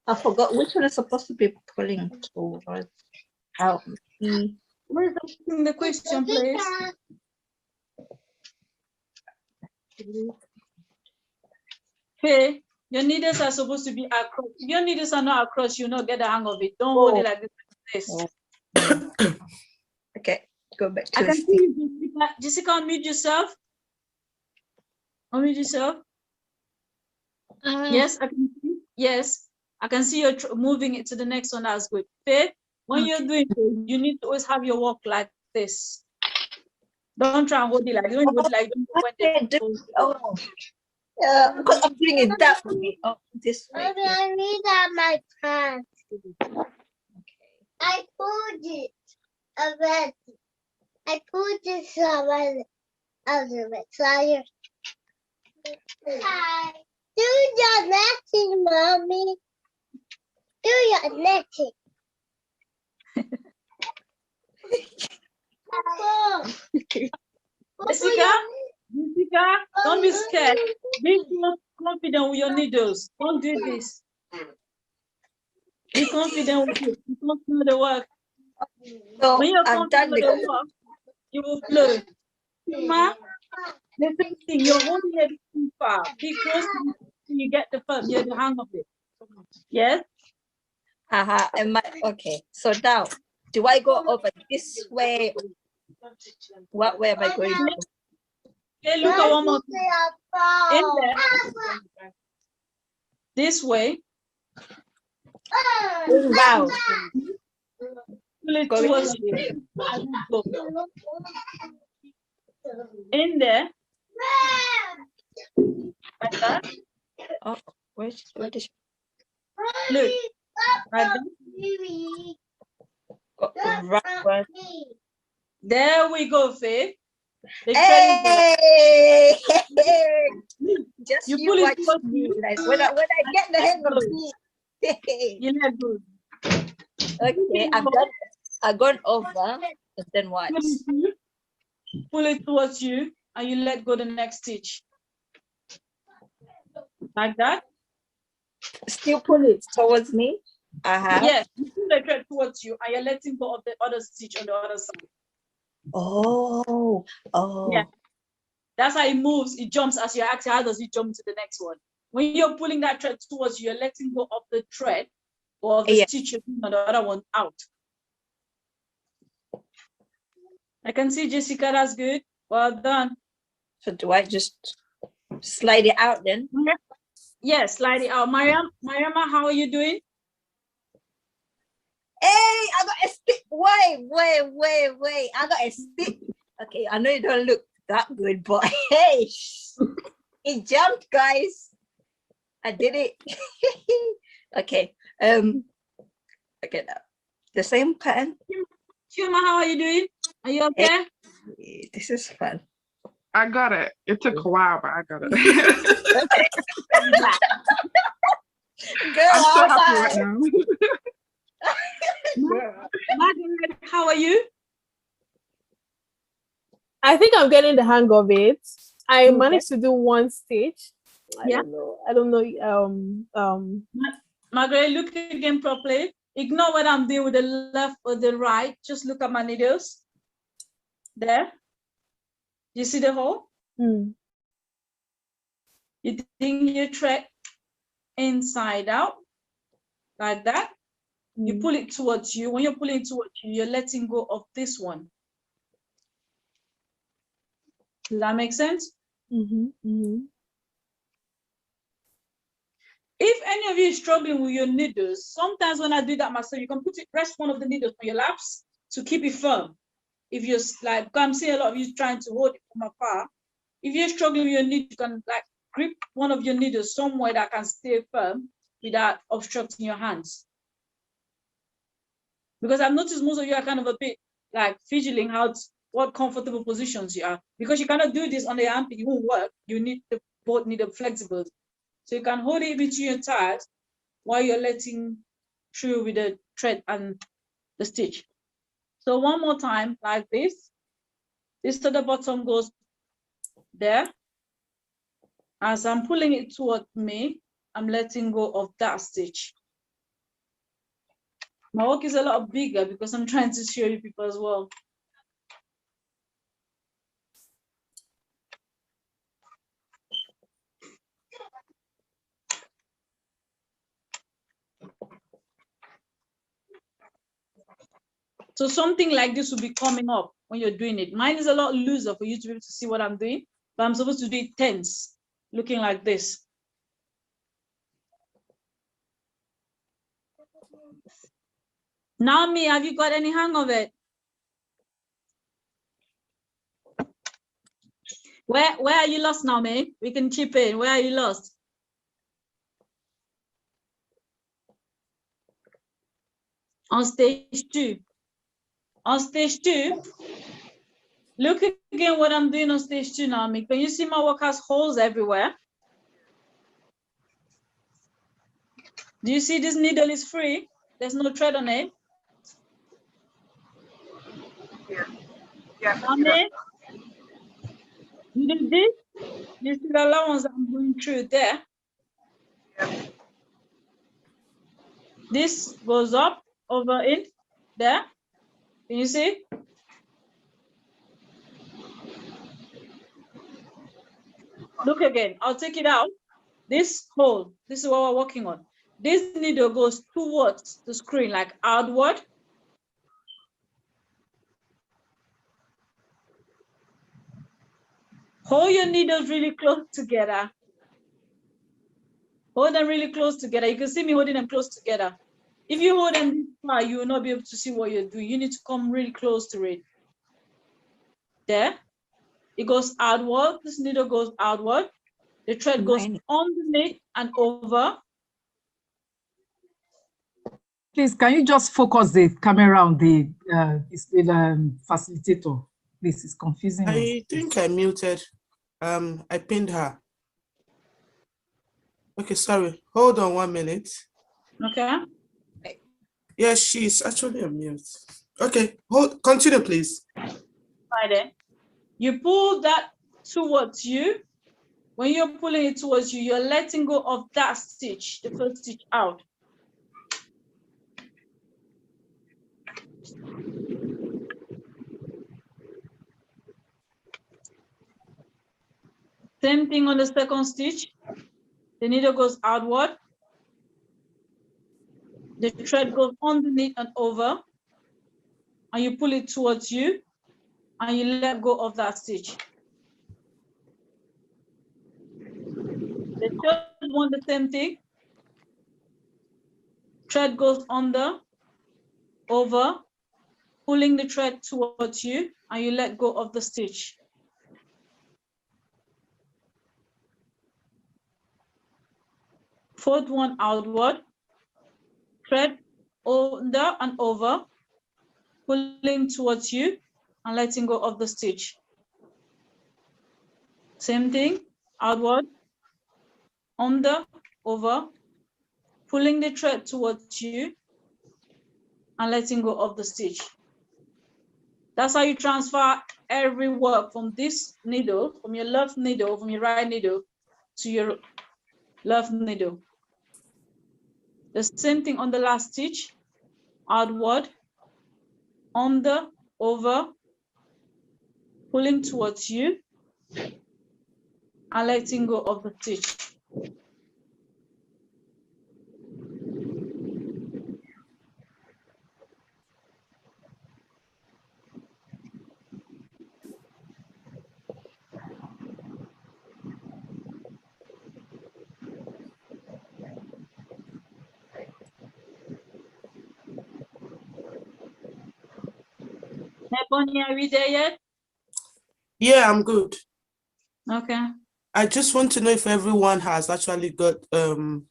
I forgot which one is supposed to be pulling towards. Help me. Where's the question, please? Okay, your needles are supposed to be across. If your needles are not across, you'll not get the hang of it. Don't hold it like this. Okay, go back I to can see you, Jessica. Jessica, unmute yourself. Unmute yourself. Yes, I can see. Yes, I can see you're moving it to the next one. That's good. Faith, when you're doing this, you need to always have your walk like this. Don't try and hold it like this. Don't hold it like oh, yeah, because I'm doing it that way. Oh, this way. I read out my pants. I pulled it already. I pulled this already out of it. So do your netting, mommy. Do your netting. Jessica, don't be scared. Be confident with your needles. Don't do this. Be confident with it. Be confident with the work. So when you're I've confident done with the work, you will flow. Ma, the same thing. You're holding it too far. Be close to you get the firm. You have the hang of it. Yes. Okay. So now, do I go over this way? What way am I going? Okay, look at one more thing. In there. This way. Wow. Pull it towards you. In there. Like that. Oh, where is Look. Right there. There we go, Faith. Hey! Just you you pull watch it towards me. you. Like when I get the hang of me. You let go. Okay, I've gone over, and then what? Pull it towards you, and you let go the next stitch. Like that. Still pull it towards me. Yes, you pull the thread towards you, and you're letting go of the other stitch on the other side. Oh. Yeah. That's how it moves. It jumps as you're acting. How does it jump to the next one? When you're pulling that thread towards you, you're letting go of the thread or the stitch you're putting on the other one out. I can see Jessica, that's good. Well done. So do I just slide it out then? Yes, slide it out. Mariama, how are you doing? Hey, I got a stick. Wait. I got a stick. Okay, I know you don't look that good, but hey, it jumped, guys. I did it. Okay. Okay, now the same pattern. Shuma, how are you doing? Are you okay? Hey, this is fun. I got it. It took a while, but I got it. Girl, I'm so happy right now. Margaret, how are you? I think I'm getting the hang of it. I managed to do one stitch. I don't know. Margaret, look again properly. Ignore what I'm doing with the left or the right. Just look at my needles. There. You see the hole? You think you thread inside out like that. You pull it towards you. When you're pulling it towards you, you're letting go of this one. Does that make sense? If any of you is struggling with your needles, sometimes when I do that myself, you can rest one of the needles on your laps to keep it firm. If you're like, I'm seeing a lot of you trying to hold it from afar. If you're struggling with your needle, you can like grip one of your needles somewhere that can stay firm without obstructing your hands. Because I've noticed most of you are kind of a bit like fidgeting how what comfortable positions you are, because you cannot do this on the armpit, it won't work. You need both need a flexibility. So you can hold it between your thighs while you're letting through with the thread and the stitch. So one more time, like this. This to the bottom goes there. As I'm pulling it toward me, I'm letting go of that stitch. My work is a lot bigger because I'm trying to show you people as well. So something like this will be coming up when you're doing it. Mine is a lot looser for you to be able to see what I'm doing, but I'm supposed to do it tense, looking like this. Naomi, have you got any hang of it? Where are you lost, Naomi? We can chip in. Where are you lost? On stage 2. On stage 2, look again what I'm doing on stage 2, Naomi. Can you see my work has holes everywhere? Do you see this needle is free? There's no thread on it. Yeah. Naomi, you did this? You see the allowance I'm going through there? Yeah. This goes up over it there. Can you see? Look again. I'll take it out. This hole, this is what we're working on. This needle goes towards the screen, like outward. Hold your needles really close together. Hold them really close together. You can see me holding them close together. If you hold them this far, you will not be able to see what you're doing. You need to come really close to it. There. It goes outward. This needle goes outward. The thread goes underneath and over. Please, can you just focus the camera on the facilitator? This is confusing me. I think I muted. I pinned her. Okay, sorry. Hold on 1 minute. Okay. Yes, she's actually on mute. Okay, continue, please. Right there. You pull that towards you. When you're pulling it towards you, you're letting go of that stitch, the first stitch out. Same thing on the second stitch. The needle goes outward. The thread goes underneath and over. And you pull it towards you. And you let go of that stitch. The third one, the same thing. Thread goes under, over, pulling the thread towards you, and you let go of the stitch. Fourth one outward, thread under and over, pulling towards you, and letting go of the stitch. Same thing, outward, under, over, pulling the thread towards you, and letting go of the stitch. That's how you transfer every work from this needle, from your left needle, from your right needle, to your left needle. The same thing on the last stitch, outward, under, over, pulling towards you, and letting go of the stitch. Ebony, are we there yet? Yeah, I'm good. Okay. I just want to know if everyone has actually got, I've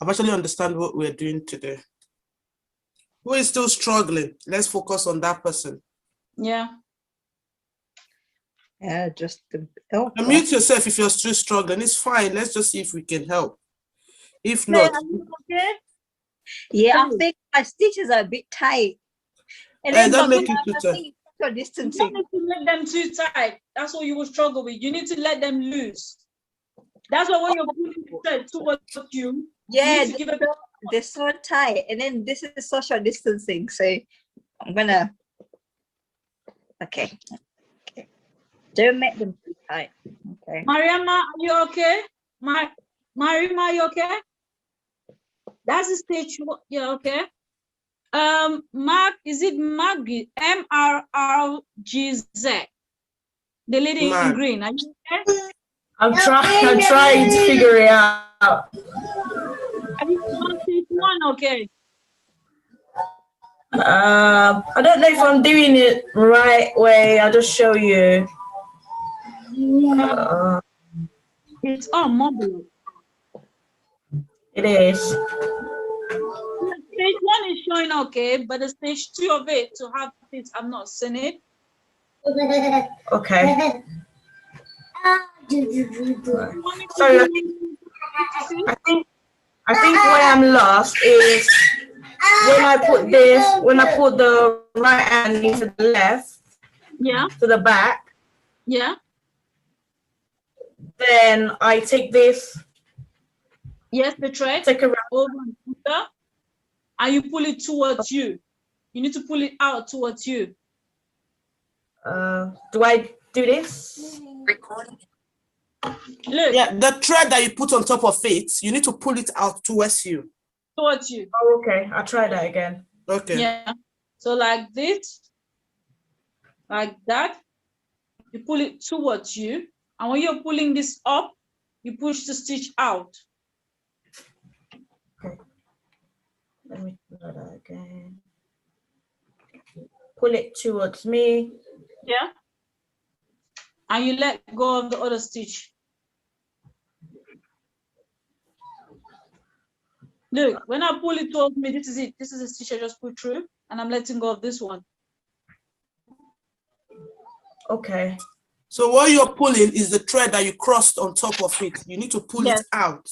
actually understand what we're doing today. Who is still struggling? Let's focus on that person. Yeah. Yeah, just the oh, Unmute yourself if you're still struggling. It's fine. Let's just see if we can help. If Hey, not, are you okay? yeah, I think my stitches are a bit tight. And then don't make Babu, it too I tight. think social You distancing. don't need to let them too tight. That's what you will struggle with. You need to let them loose. That's why when you're pulling the thread towards you, Yeah, you need to give it a they're so tight. And then this is social distancing. So I'm gonna okay. Don't make them too tight. Okay. Mariama, are you okay? Marima, are you okay? That's the stage. Yeah, okay. Mark, is it Margie? MRRGZ. The lady in green. Are you okay? I'm trying to figure it out. Are you on stage 1? Okay. I don't know if I'm doing it right way. I'll just show you. It's all mobile. It is. Stage 1 is showing okay, but the stage 2 of it to have it, I'm not seeing it. Okay. Sorry, I think where I'm lost is when I put the right hand into the left, yeah, to the back, yeah, then I take this, yes, the thread, take a and you pull it towards you. You need to pull it out towards you. do I do this? Look. Yeah, the thread that you put on top of it, you need to pull it out towards you. Towards you. Oh, okay. I'll try that again. Okay. Yeah. So like this, like that, you pull it towards you. And when you're pulling this up, you push the stitch out. Okay. Let me do that again. Pull it towards me. Yeah. And you let go of the other stitch. Look, when I pull it towards me, this is it. This is the stitch I just put through, and I'm letting go of this one. Okay. So what you're pulling is the thread that you crossed on top of it. You need to pull it out.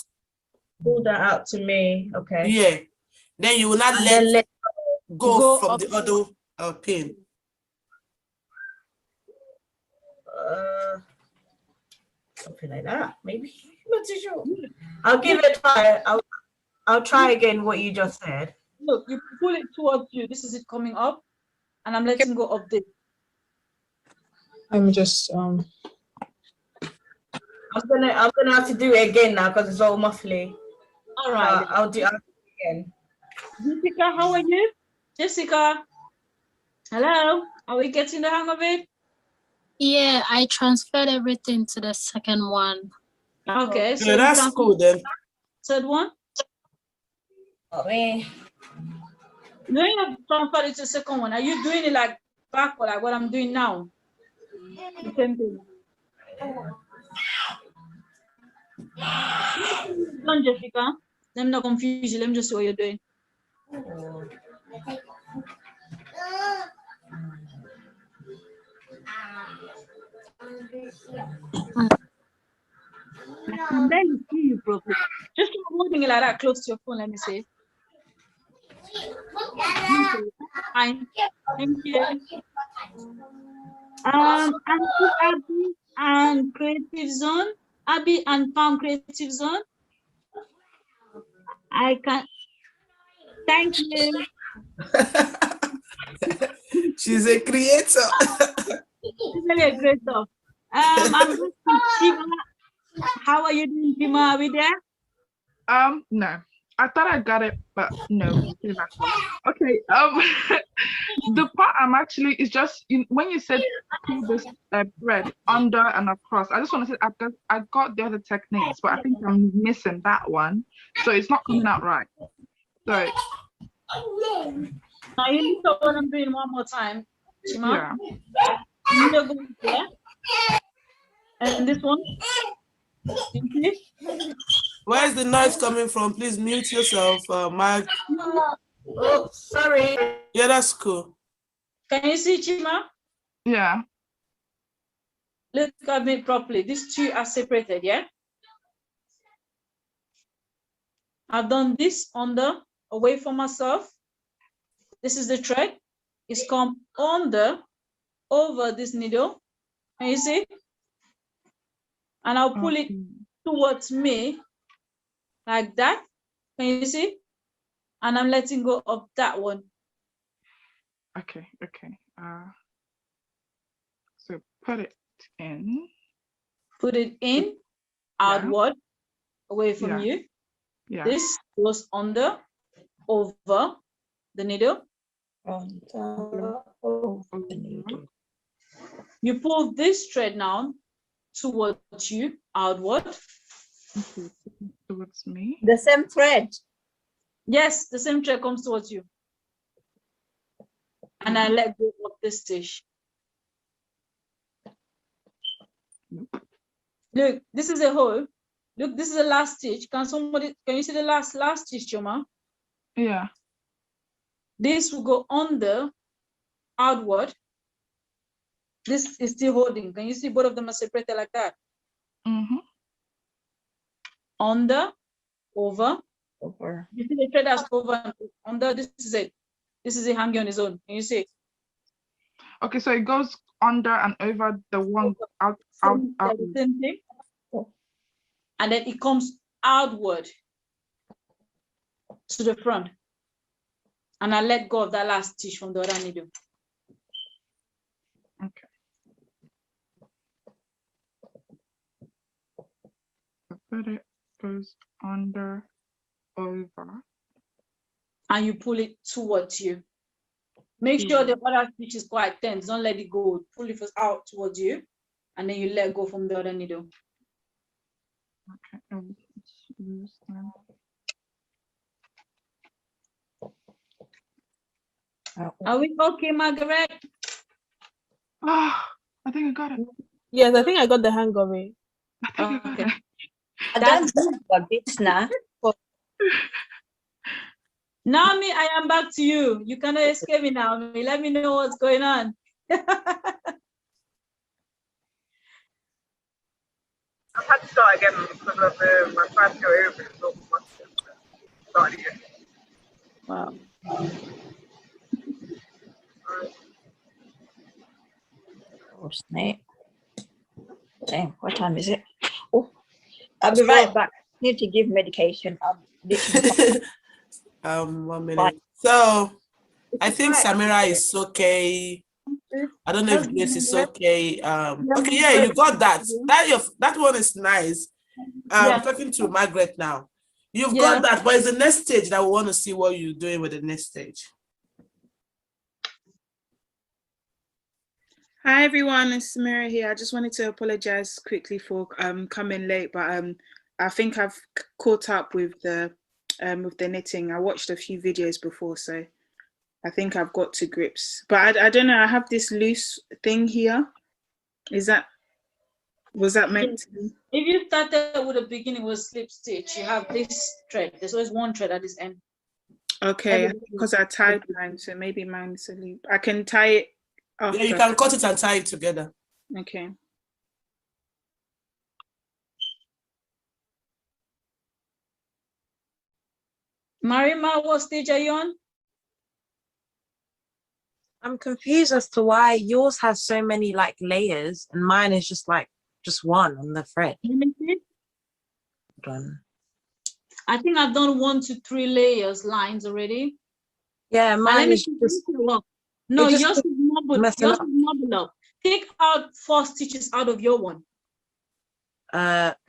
Pull that out to me. Okay. Yeah. Then you will not let go from the other pin. Something like that, maybe. I'm not too sure. I'll give it a try. I'll try again what you just said. Look, you pull it towards you. This is it coming up, and I'm letting go of this. I'm just I'm gonna have to do it again now because it's all muffly. All right. I'll do it again. Jessica, how are you? Jessica, hello. Are we getting the hang of it? Yeah, I transferred everything to the second one. Okay, so yeah, that's cool then. Third one? Okay. When you transfer it to the second one, are you doing it like back or like what I'm doing now? The same thing. Don't, Jessica. Let me not confuse you. Let me just see what you're doing. I can barely see you properly. Just keep holding it like that close to your phone. Let me see. Fine. Thank you. Abby and Creative Zone. Abby and Farm Creative Zone. I can. Thank you. She's a creator. She's really a creator. I'm Chima. How are you doing, Chima? Are we there? No. I thought I got it, but no. Okay. The part I'm actually is just when you said pull this thread under and across. I just want to say I got the other techniques, but I think I'm missing that one, so it's not coming out right. So. Now you need to what I'm doing one more time, Chima. Yeah. You need to go there. And this one. Where is the noise coming from? Please mute yourself, Mike. Oh, sorry. Yeah, that's cool. Can you see Chima? Yeah. Look at me properly. These two are separated, yeah? I've done this under, away from myself. This is the thread. It's come under, over this needle. Can you see? And I'll pull it towards me like that. Can you see? And I'm letting go of that one. Okay. So put it in. Put it in, outward, away from you. Yeah. This goes under, over the needle. Under, over the needle. You pull this thread now towards you, outward. Okay, towards me. The same thread. Yes, the same thread comes towards you. And I let go of this stitch. Look, this is a hole. Look, this is the last stitch. Can you see the last stitch, Choma? Yeah. This will go under, outward. This is still holding. Can you see both of them are separated like that? Mm-hmm. Under, over. Over. You see the thread that's over and under. This is it. This is it hanging on its own. Can you see? Okay, so it goes under and over the one out. The same thing. And then it comes outward to the front. And I let go of that last stitch from the other needle. Okay. But it goes under, over. And you pull it towards you. Make sure the other stitch is quite tense. Don't let it go. Pull it out towards you. And then you let go from the other needle. Okay. Are we okay, Margaret? Oh, I think I got it. Yes, I think I got the hang of it. Okay. That's a bit now. Naomi, I am back to you. You cannot escape me, Naomi. Let me know what's going on. I've had to start again because of my first go over. So start again. Wow. Oh, snap. Dang, what time is it? Oh, I'll be right back. Need to give medication. 1 minute. So I think Samira is okay. I don't know if this is okay. Okay, yeah, you got that. That one is nice. Talking to Margaret now. You've got that, but it's the next stage that we want to see what you're doing with the next stage. Hi everyone, it's Samira here. I just wanted to apologize quickly for coming late, but I think I've caught up with the knitting. I watched a few videos before, so I think I've got to grips. But I don't know, I have this loose thing here. Was that meant to be? If you started with the beginning with slip stitch, you have this thread. There's always one thread at this end. Okay, because I tied mine, so maybe mine's a loop. I can tie it after. Yeah, you can cut it and tie it together. Okay. Marima, what stage are you on? I'm confused as to why yours has so many like layers and mine is just one on the thread. Let me see. Done. I think I've done 1 to 3 layers lines already. Yeah, mine is just. No, yours is mobile up. Take out 4 stitches out of your one.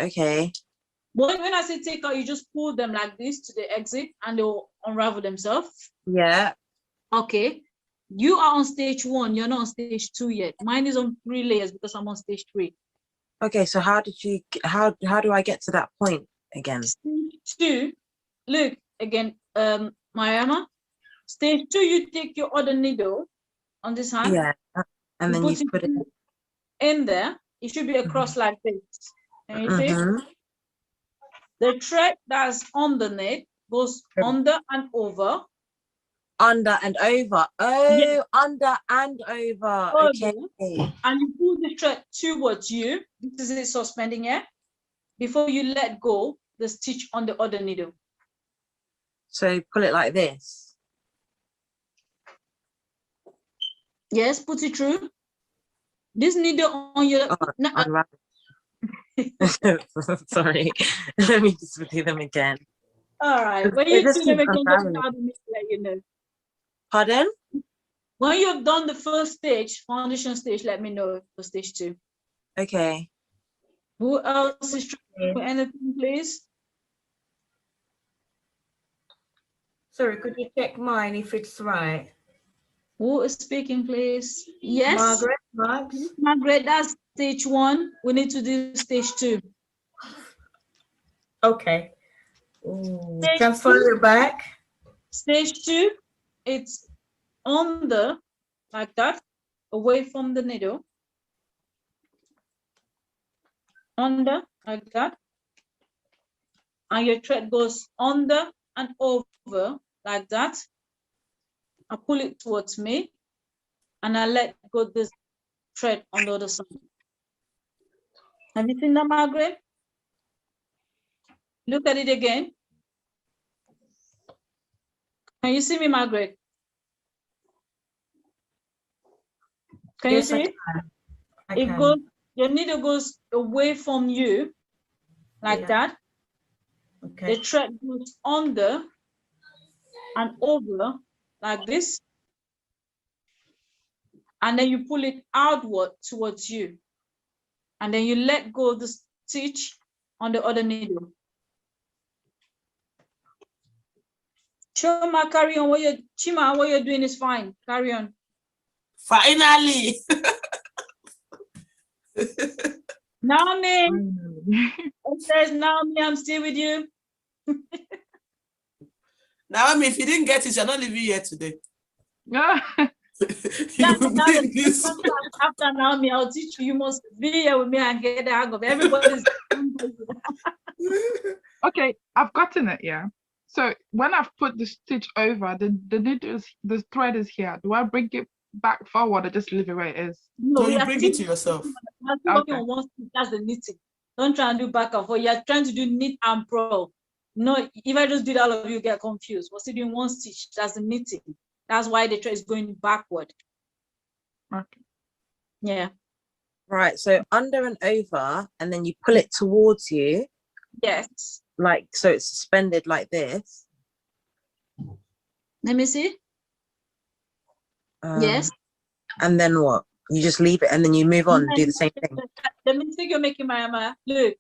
Okay. When I say take out, you just pull them like this to the exit and they'll unravel themselves. Yeah. Okay. You are on stage 1. You're not on stage 2 yet. Mine is on 3 layers because I'm on stage 3. Okay, so how do I get to that point again? Stage 2, look again, Mariama. Stage 2, you take your other needle on this hand. Yeah, and then you put it in there. It should be across like this. Can you see? The thread that's underneath goes under and over. Under and over. Oh, under and over. Okay. And you pull the thread towards you. This is it suspending here. Before you let go the stitch on the other needle. So pull it like this. Yes, put it through. This needle on your... Sorry. Let me just do them again. All right. When you do them again, just let you know. Pardon? When you've done the first stage, foundation stage, let me know for stage 2. Okay. Who else is trying to do anything, please? Sorry, could you check mine if it's right? Who is speaking, please? Yes. Margaret, that's stage 1. We need to do stage 2. Okay. Transfer it back. Stage 2, it's under, like that, away from the needle. Under, like that. And your thread goes under and over, like that. I pull it towards me, and I let go this thread on the other side. Have you seen that, Margaret? Look at it again. Can you see me, Margaret? Can you see? It goes, your needle goes away from you, like that. Okay. The thread goes under and over, like this. And then you pull it outward towards you. And then you let go of the stitch on the other needle. Chima, carry on. Chima, what you're doing is fine. Carry on. Finally. Naomi. It says, Naomi, I'm still with you. Naomi, if you didn't get it, you're not leaving here today. After Naomi, I'll teach you. You must be here with me and get the hang of everybody's. Okay, I've gotten it, yeah. So when I've put the stitch over, the thread is here. Do I bring it back forward or just leave it where it is? No, you bring it to yourself. Working on one stitch, that's the knitting. Don't try and do back and forth. You're trying to do knit and purl. No, if I just do that, all of you get confused. We're still doing one stitch. That's the knitting. That's why the thread is going backward. Okay. Yeah. Right. So under and over, and then you pull it towards you. Yes. Like, so it's suspended like this. Let me see. Yes. And then what? You just leave it and then you move on and do the same thing. The mistake you're making, Mayama, look,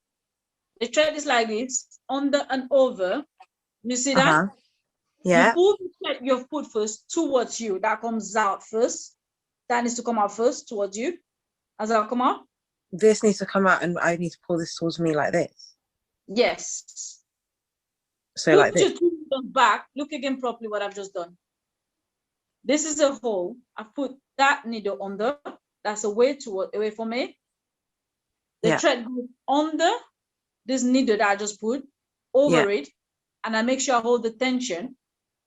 the thread is like this, under and over. You see that? Yeah. You pull the thread you've put first towards you. That comes out first. That needs to come out first towards you. Has that come out? This needs to come out and I need to pull this towards me like this. Yes. So look like this. Back. Look again properly what I've just done. This is a hole. I put that needle under. That's away from me. The thread goes under this needle that I just put over it, and I make sure I hold the tension,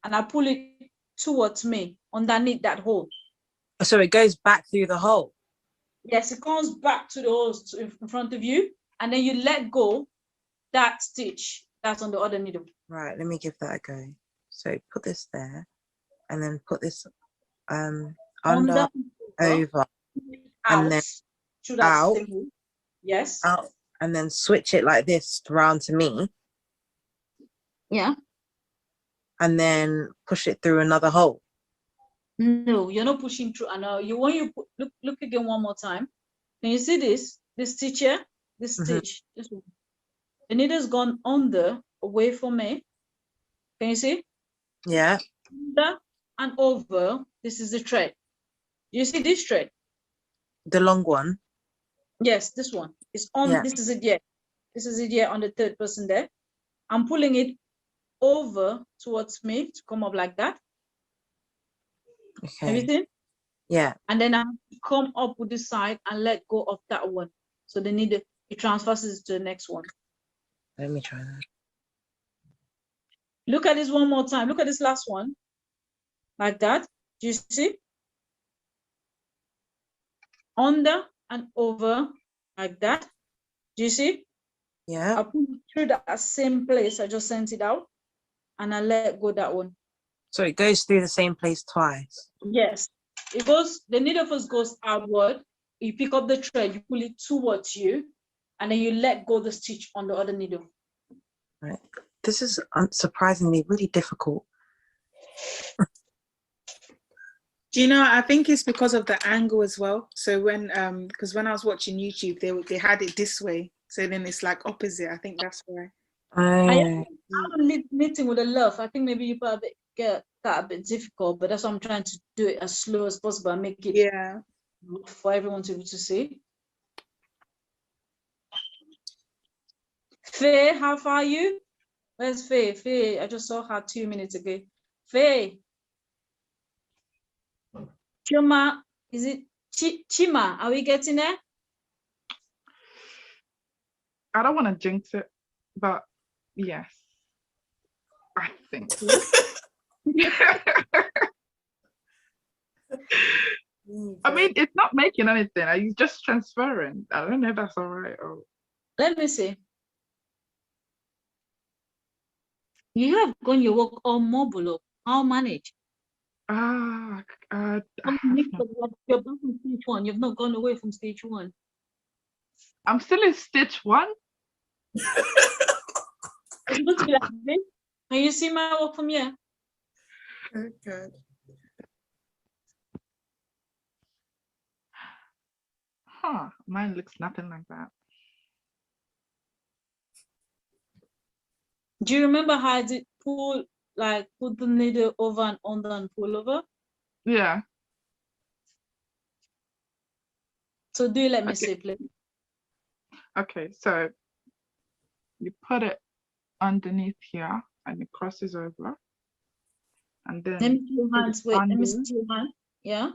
and I pull it towards me underneath that hole. So it goes back through the hole. Yes, it comes back to the holes in front of you, and then you let go that stitch that's on the other needle. Right, let me give that a go. So put this there, and then put this under, over, and then out. Yes. Out, and then switch it like this round to me. Yeah. And then push it through another hole. No, you're not pushing through. When you look again one more time. Can you see this stitch here? This stitch, this one. The needle's gone under, away from me. Can you see? Yeah. Under and over. This is the thread. You see this thread? The long one. Yes, this one. It's on. Yeah. This is it. Yeah. This is it. Yeah, on the third person there. I'm pulling it over towards me to come up like that. Okay. Everything? Yeah. And then I come up with this side and let go of that one. So the needle, it transfers it to the next one. Let me try that. Look at this one more time. Look at this last one. like that. Do you see? Under and over, like that. Do you see? Yeah. I put it through that same place. I just sent it out, and I let go that one. So it goes through the same place twice. Yes, it goes. The needle first goes outward. You pick up the thread, you pull it towards you, and then you let go the stitch on the other needle. Right. This is surprisingly really difficult. Do you know, I think it's because of the angle as well. So when because when I was watching YouTube, they had it this way, so then it's like opposite. I think that's why. I'm knitting with a love. I think maybe you probably get that a bit difficult, but that's why I'm trying to do it as slow as possible and make it for everyone to be able to see. Faye, how far are you? Where's Faye? Faye, I just saw her 2 minutes ago. Faye. Chima, is it Chima? Are we getting there? I don't want to jinx it, but yes, I think. I mean, it's not making anything. It's just transferring. I don't know if that's all right. Or... Let me see. You have gone your work on mobile. How manage? You're back from stage one. You've not gone away from stage one. I'm still in stage one. It's supposed to be like this. Can you see my work from here? Okay. Huh, mine looks nothing like that. Do you remember how I did pull, like put the needle over and under and pull over? Yeah. So do you let me see, please? Okay, so you put it underneath here and it crosses over. And then let me see your hands. Wait, let me see your hand. Yeah.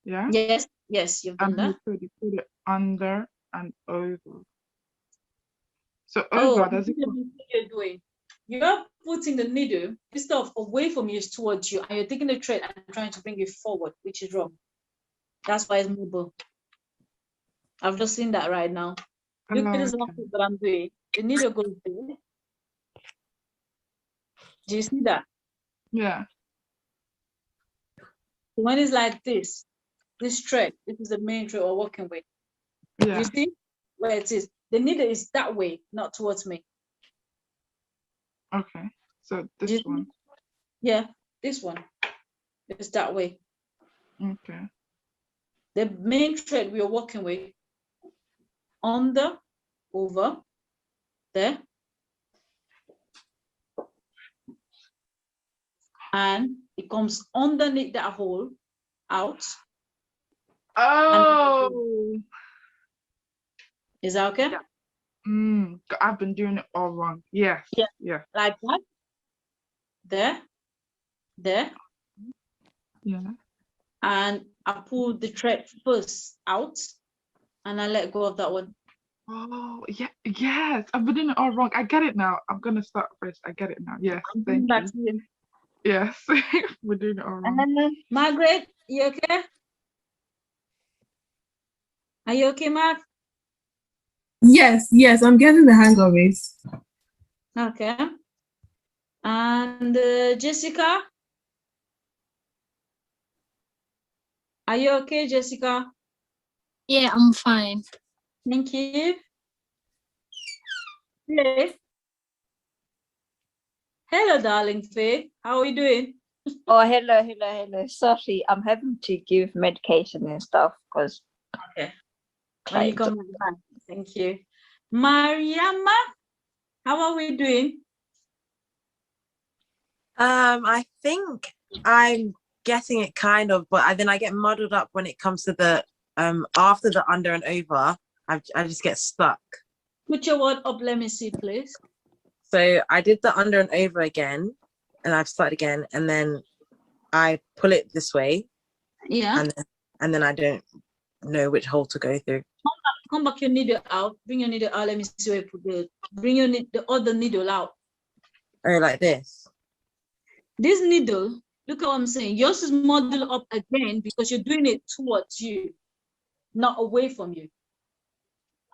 Yeah. Yes, yes, you've done that. You put it under and over. So over, does it? You're doing. You're putting the needle instead of away from you, is towards you, and you're taking the thread and trying to bring it forward, which is wrong. That's why it's mobile. I've just seen that right now. Look at this example that I'm doing. The needle goes there. Do you see that? Yeah. When it's like this thread, this is the main thread we're working with. Yeah. You see where it is? The needle is that way, not towards me. Okay, so this one. Yeah, this one is that way. Okay. The main thread we are working with, under, over, there, and it comes underneath that hole, out. Oh. Is that okay? Yeah. I've been doing it all wrong. Yes. Yeah. Yeah. Like that. There. There. Yeah. And I pull the thread first out, and I let go of that one. Oh, yeah. Yes. I've been doing it all wrong. I get it now. I'm gonna start fresh. I get it now. Yes. Thank you. Yes. We're doing it all wrong. And then Margaret, you okay? Are you okay, Mark? Yes, I'm getting the hang of it. Okay. And Jessica? Are you okay, Jessica? Yeah, I'm fine. Thank you. Faye. Hello, darling Faye. How are you doing? Oh, hello. Sorry, I'm having to give medication and stuff because. Okay. When you come back, thank you. Mariama, how are we doing? I think I'm getting it kind of, but then I get muddled up when it comes to the after the under and over. I just get stuck. Put your word up. Let me see, please. So I did the under and over again, and I've started again, and then I pull it this way. Yeah. And then I don't know which hole to go through. Come back your needle out. Bring your needle out. Let me see where you put it. Bring your the other needle out. Oh, like this? This needle Look at what I'm saying. Yours is modeled up again because you're doing it towards you, not away from you.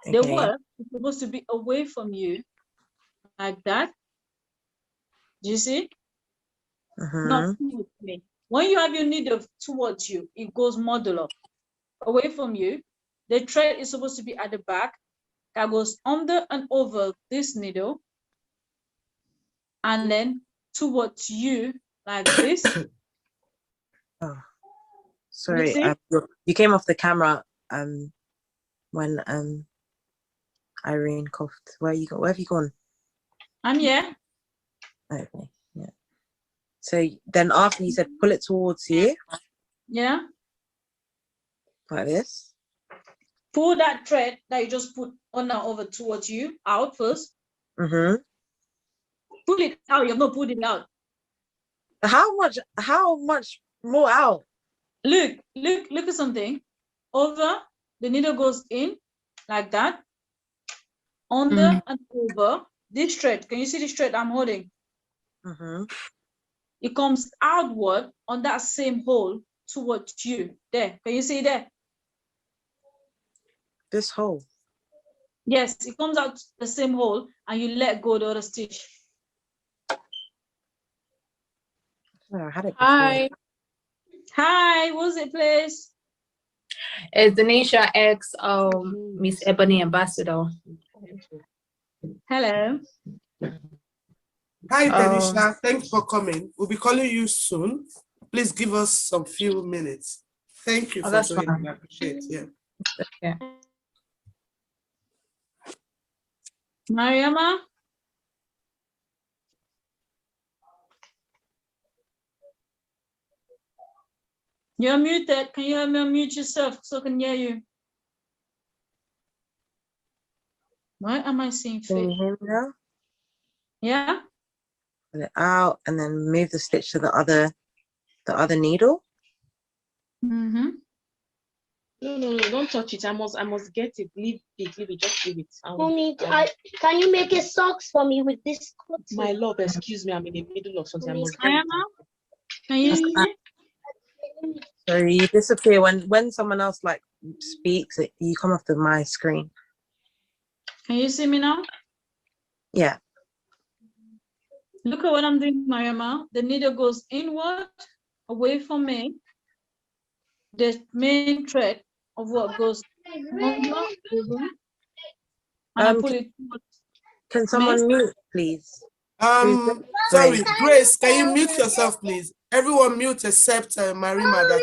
The Okay. work is supposed to be away from you, like that. Do you see? Not towards me. When you have your needle towards you, it goes model up. Away from you, the thread is supposed to be at the back. That goes under and over this needle, and then towards you, like this. Oh, sorry. You came off the camera when Irene coughed. Where have you gone? I'm here. Okay, yeah. So then after you said pull it towards you. Yeah. Like this. Pull that thread that you just put on and over towards you out first. Mm-hmm. Pull it out. You've not pulled it out. How much more out? Look at something. Over, the needle goes in like that. Under and over. This thread, can you see this thread I'm holding? Mm-hmm. It comes outward on that same hole towards you. There, can you see there? This hole? Yes, it comes out the same hole and you let go the other stitch. Oh, I had it before. Hi. Hi, what's it, please? It's Denisha X, Miss Ebony Ambassador. Hello. Hi, Denisha. Thanks for coming. We'll be calling you soon. Please give us some few minutes. Thank you for doing it. I appreciate it. Yeah. Yeah. Mariama? You're muted. Can you help me unmute yourself so I can hear you? Why am I seeing Can you hear me now? Yeah. Pull it out and then move the stitch to the other needle. Mm-hmm. No, don't touch it. I must get it. Leave it, just leave it. Mommy, can you make a socks for me with this cotton? My love, excuse me, I'm in the middle of something. I must get Mariama, can you hear me? So you disappear when someone else like speaks. You come off my screen. Can you see me now? Yeah. Look at what I'm doing, Mariama. The needle goes inward, away from me. The main thread of what goes under, over, and I pull it towards. Can someone mute, please? Sorry, Grace, can you mute yourself, please? Everyone mute except Marima.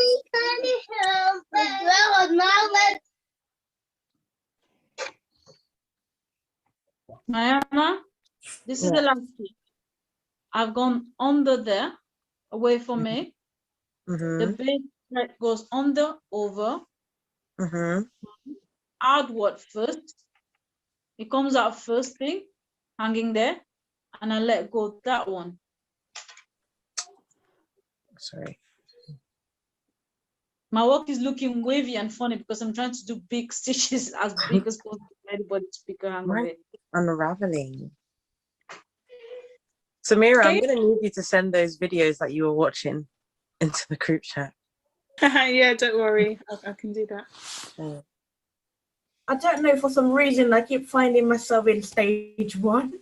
Mariama, this is the last stitch. I've gone under there, away from me. The base thread goes under, over, outward first. It comes out first thing, hanging there, and I let go of that one. Sorry. My work is looking wavy and funny because I'm trying to do big stitches as big as possible for everybody to pick a hang of it. Unraveling. Samira, I'm going to need you to send those videos that you were watching into the group chat. Yeah, don't worry. I can do that. Yeah. I don't know, for some reason, I keep finding myself in stage 1.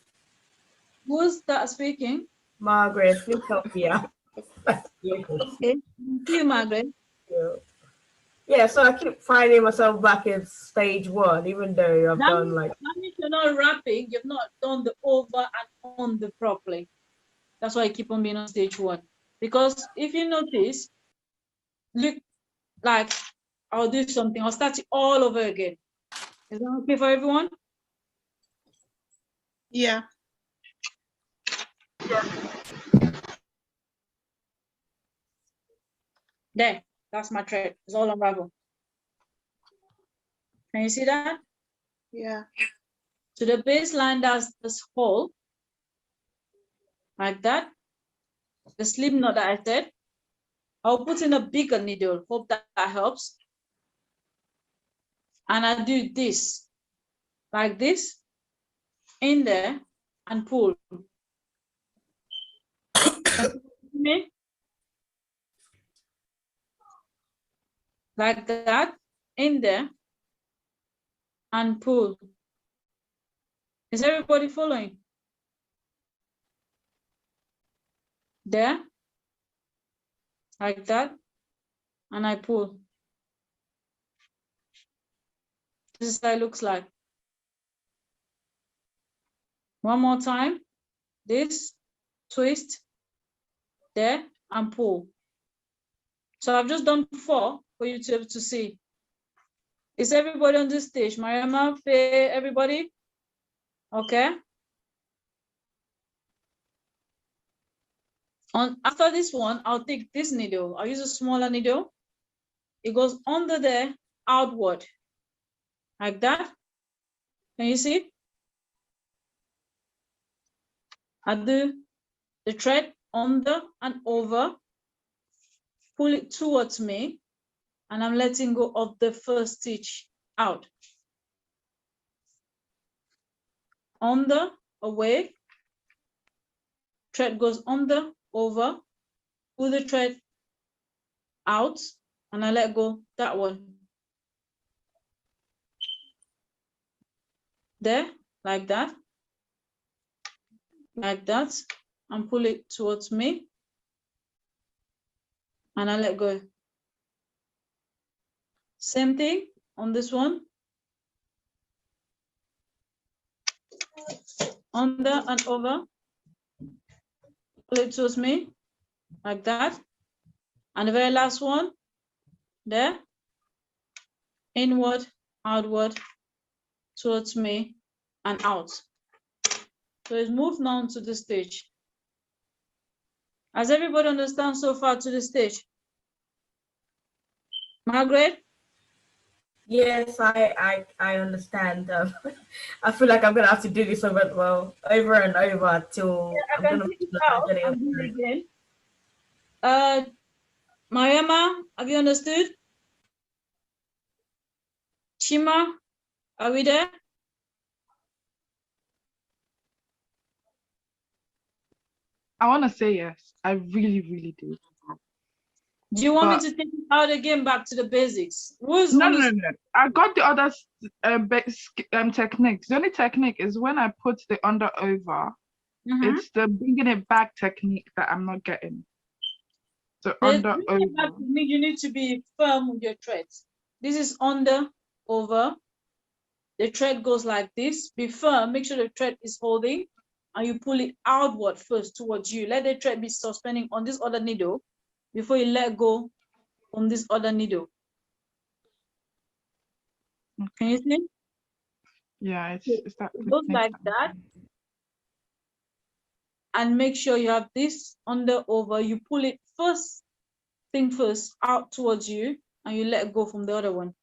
Who's that speaking? Margaret, please help me out. Okay, thank you, Margaret. Yeah, so I keep finding myself back in stage 1, even though I've done like... That means you're not wrapping, you've not done the over and under properly. That's why I keep on being on stage 1. Because if you notice, look, like, I'll do something, I'll start it all over again. Is that okay for everyone? Yeah. There, that's my thread. It's all unraveled. Can you see that? Yeah. So the baseline does this hole, like that. The slip knot that I said, I'll put in a bigger needle. Hope that helps. And I do this, like this, in there, and pull. Me? like that, in there, and pull. Is everybody following? There, like that, and I pull. This is how it looks like. One more time, this, twist, there, and pull. So I've just done 4 for you to be able to see. Is everybody on this stage? Mariama, Faye, everybody? Okay. After this one, I'll take this needle. I'll use a smaller needle. It goes under there, outward, like that. Can you see? I do the thread under and over, pull it towards me, and I'm letting go of the first stitch out. Under, away, thread goes under, over, pull the thread out, and I let go that one. There, like that, and pull it towards me, and I let go. Same thing on this one. Under and over, pull it towards me, like that. And the very last one, there, inward, outward, towards me, and out. So it's moved now to the stage. Has everybody understand so far to the stage? Margaret? Yes, I understand. I feel like I'm gonna have to do this over and over till I'm gonna get it again. Mariama, have you understood? Chima, are we there? I want to say yes. I really, really do. Do you want me to take it out again back to the basics? No. I got the other techniques. The only technique is when I put the under over, it's the bringing it back technique that I'm not getting. So under over. You need to be firm with your threads. This is under, over. The thread goes like this. Be firm. Make sure the thread is holding, and you pull it outward first towards you. Let the thread be suspending on this other needle before you let go from this other needle. Can you see? Yeah, it's that. It goes like that. And make sure you have this under, over. You pull it first out towards you, and you let go from the other one.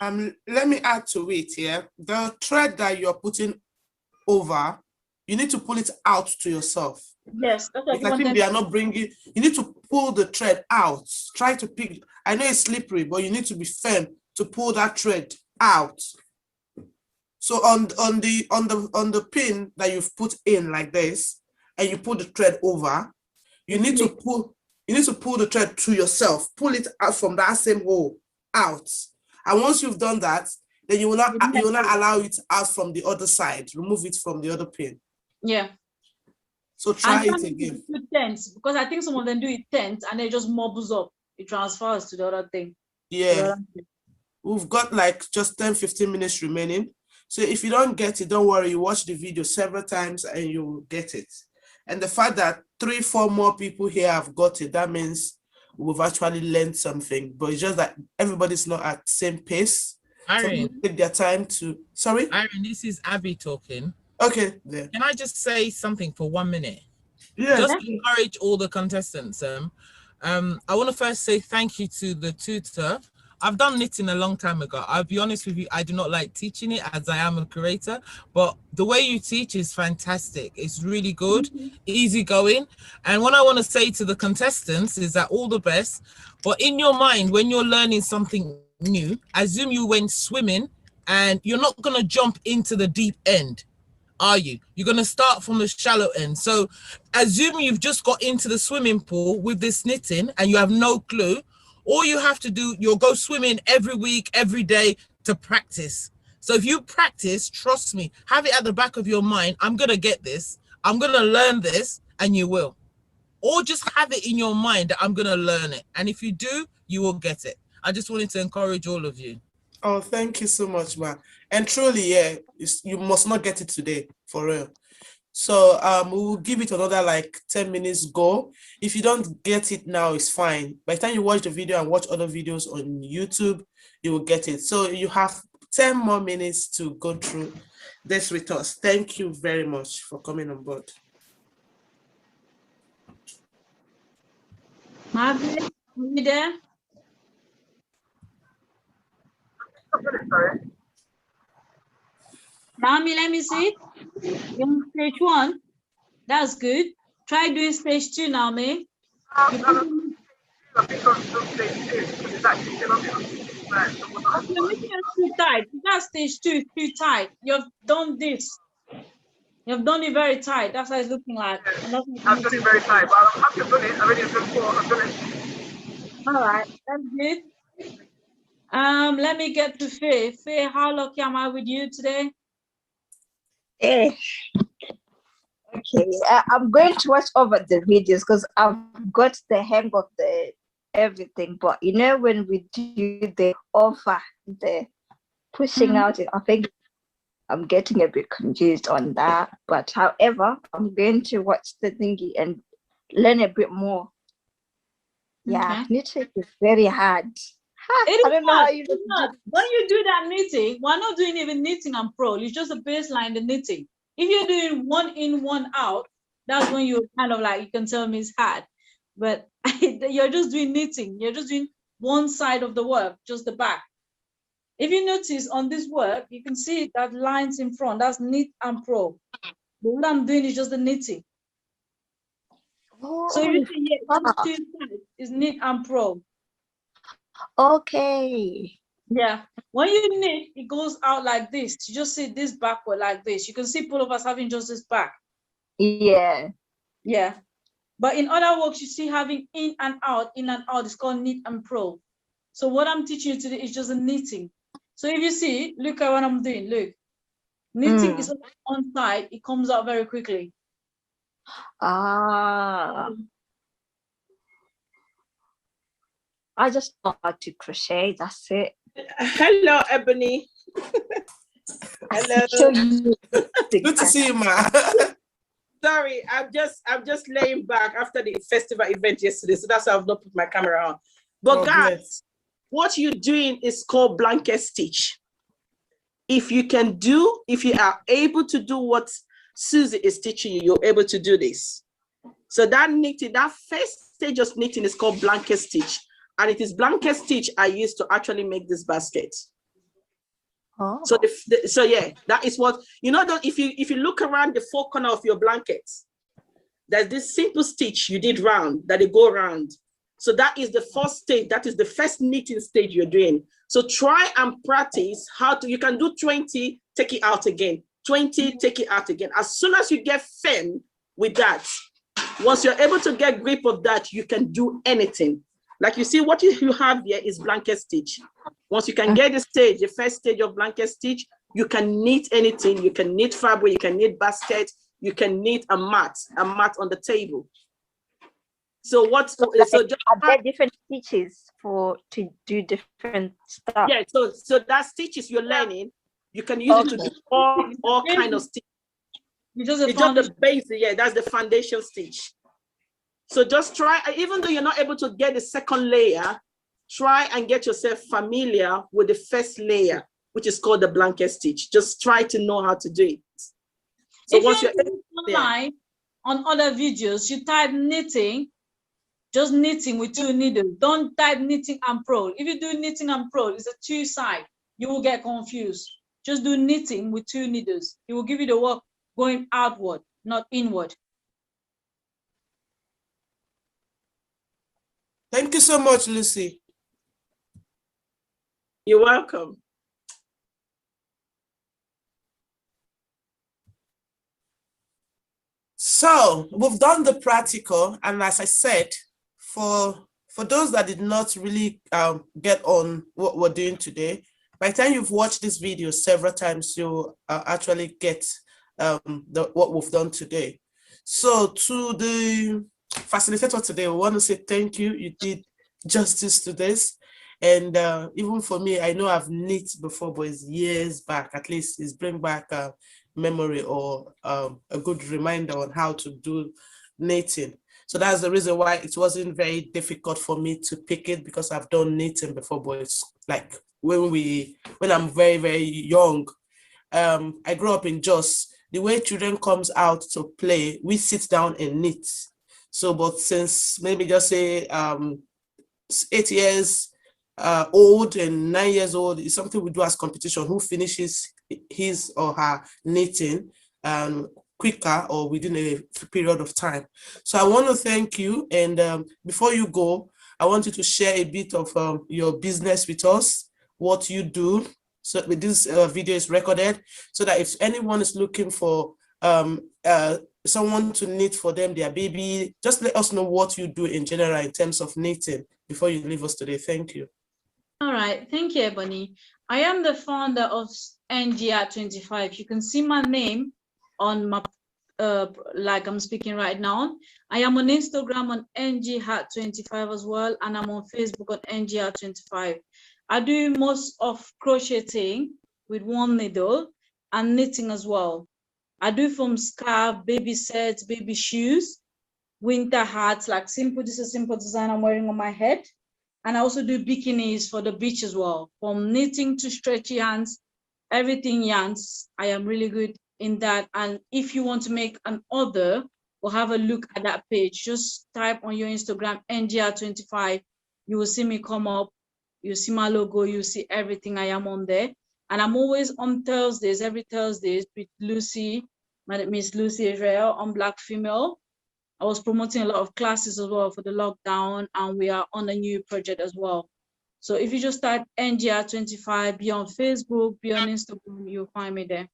Let me add to it here. The thread that you're putting over, you need to pull it out to yourself. Yes, that's what I think they are not bringing. You need to pull the thread out. Try to pick. I know it's slippery, but you need to be firm to pull that thread out. So on the pin that you've put in like this, and you pull the thread over, you need to pull. You need to pull the thread to yourself. Pull it out from that same hole out. And once you've done that, then you will not allow it out from the other side. Remove it from the other pin. Yeah. So try it again. Tense, because I think some of them do it tense and it just mobbles up. It transfers to the other thing. Yeah. We've got like just 10-15 minutes remaining. So if you don't get it, don't worry. You watch the video several times and you will get it. And the fact that 3-4 more people here have got it, that means we've actually learned something. But it's just that everybody's not at the same pace. Irene, so take their time to. Sorry, Irene, this is Abby talking. Okay. Yeah. Can I just say something for 1 minute? Yeah. Just encourage all the contestants. I want to first say thank you to the tutor. I've done knitting a long time ago. I'll be honest with you, I do not like teaching it as I am a curator, but the way you teach is fantastic. It's really good, easy going. And what I want to say to the contestants is that all the best, but in your mind, when you're learning something new, assume you went swimming and you're not going to jump into the deep end. are you? You're going to start from the shallow end. So assuming you've just got into the swimming pool with this knitting and you have no clue, all you have to do, you'll go swimming every week, every day to practice. So if you practice, trust me, have it at the back of your mind, I'm going to get this, I'm going to learn this, and you will. Or just have it in your mind that I'm going to learn it. And if you do, you will get it. I just wanted to encourage all of you. Oh, thank you so much, ma. And truly, yeah, you must not get it today, for real. So we will give it another like 10 minutes go. If you don't get it now, it's fine. By the time you watch the video and watch other videos on YouTube, you will get it. So you have 10 more minutes to go through this with us. Thank you very much for coming on board. Margaret, are you there? Sorry. Naomi, let me see. You're on stage 1. That's good. Try doing stage 2, Naomi. You're making it too tight. That's stage 2, too tight. You've done this. You've done it very tight. That's what it's looking like. I've done it very tight, but I've done it already before. I've done it. All right, that's good. Let me get to Faye. Faye, how lucky am I with you today? Okay, I'm going to watch over the videos because I've got the hang of the everything. But you know, when we do the offer, the pushing out, I think I'm getting a bit confused on that. But however, I'm going to watch the thingy and learn a bit more. Yeah, knitting is very hard. It I don't know how you do not. When you do that knitting, we're not doing even knitting and purl. It's just a baseline, the knitting. If you're doing one in, one out, that's when you kind of like, you can tell me it's hard. But you're just doing knitting. You're just doing one side of the work, just the back. If you notice on this work, you can see that lines in front, that's knit and purl. But what I'm doing is just the knitting. So you see, yeah, these two sides is knit and purl. Okay. Yeah. When you knit, it goes out like this. You just see this backward like this. You can see pullovers having just this back. Yeah. Yeah. But in other works, you see having in and out. It's called knit and purl. So what I'm teaching you today is just a knitting. So if you see, look at what I'm doing. Look. Knitting is on one side. It comes out very quickly. Ah. I just know how to crochet. That's it. Hello, Ebony. Hello. Good to see you, ma. Sorry, I'm just laying back after the festival event yesterday, so that's why I've not put my camera on. But guys, what you're doing is called blanket stitch. If you are able to do what Susie is teaching you, you're able to do this. So that knitting, that first stage of knitting is called blanket stitch. And it is blanket stitch I used to actually make this basket. Oh. So yeah, that is what, you know, that if you look around the four corners of your blanket, there's this simple stitch you did round, that they go round. So that is the first stage, that is the first knitting stage you're doing. So try and practice you can do 20, take it out again, 20, take it out again. As soon as you get firm with that, once you're able to get grip of that, you can do anything. Like you see, what you have here is blanket stitch. Once you can get the first stage of blanket stitch, you can knit anything. You can knit fabric, you can knit basket, you can knit a mat on the table. So are there different stitches to do different stuff? Yeah, so that stitches you're learning, you can use it to do all kind of stitch. It's just the basic, yeah, that's the foundation stitch. So just try, even though you're not able to get the second layer, try and get yourself familiar with the first layer, which is called the blanket stitch. Just try to know how to do it. So if once you're online on other videos, you type knitting, just knitting with 2 needles. Don't type knitting and purl. If you do knitting and purl, it's a 2-side. You will get confused. Just do knitting with 2 needles. It will give you the work going outward, not inward. Thank you so much, Lucy. You're welcome. So we've done the practical, and as I said, for those that did not really get on what we're doing today, by the time you've watched this video several times, you'll actually get what we've done today. So to the facilitator today, we want to say thank you. You did justice to this. And even for me, I know I've knit before, but it's years back. At least it's bring back memory or a good reminder on how to do knitting. So that's the reason why it wasn't very difficult for me to pick it, because I've done knitting before, but it's like when I'm very, very young. I grew up in Jos. The way children comes out to play, we sit down and knit. So, but since maybe just say 8 years old and 9 years old, is something we do as competition. Who finishes his or her knitting quicker or within a period of time. So I want to thank you. And before you go, I want you to share a bit of your business with us, what you do. So with this video is recorded, so that if anyone is looking for someone to knit for them, their baby, just let us know what you do in general in terms of knitting before you leave us today. Thank you. All right, thank you, Ebony. I am the founder of NGR25. You can see my name on my like I'm speaking right now. I am on Instagram on NGR25 as well, and I'm on Facebook on NGR25. I do most of crocheting with one needle and knitting as well. I do from scarf, baby sets, baby shoes, winter hats, like simple. This is a simple design I'm wearing on my head. And I also do bikinis for the beach as well. From knitting to stretchy yarns, everything yarns. I am really good in that. And if you want to make an order or have a look at that page, just type on your Instagram NGR25. You will see me come up. You see my logo. You see everything I am on there. And I'm always on Thursdays, every Thursdays with Lucy, Miss Lucy Israel on Black Female. I was promoting a lot of classes as well for the lockdown, and we are on a new project as well. So if you just type NGR25, be on Facebook, be on Instagram, you'll find me there.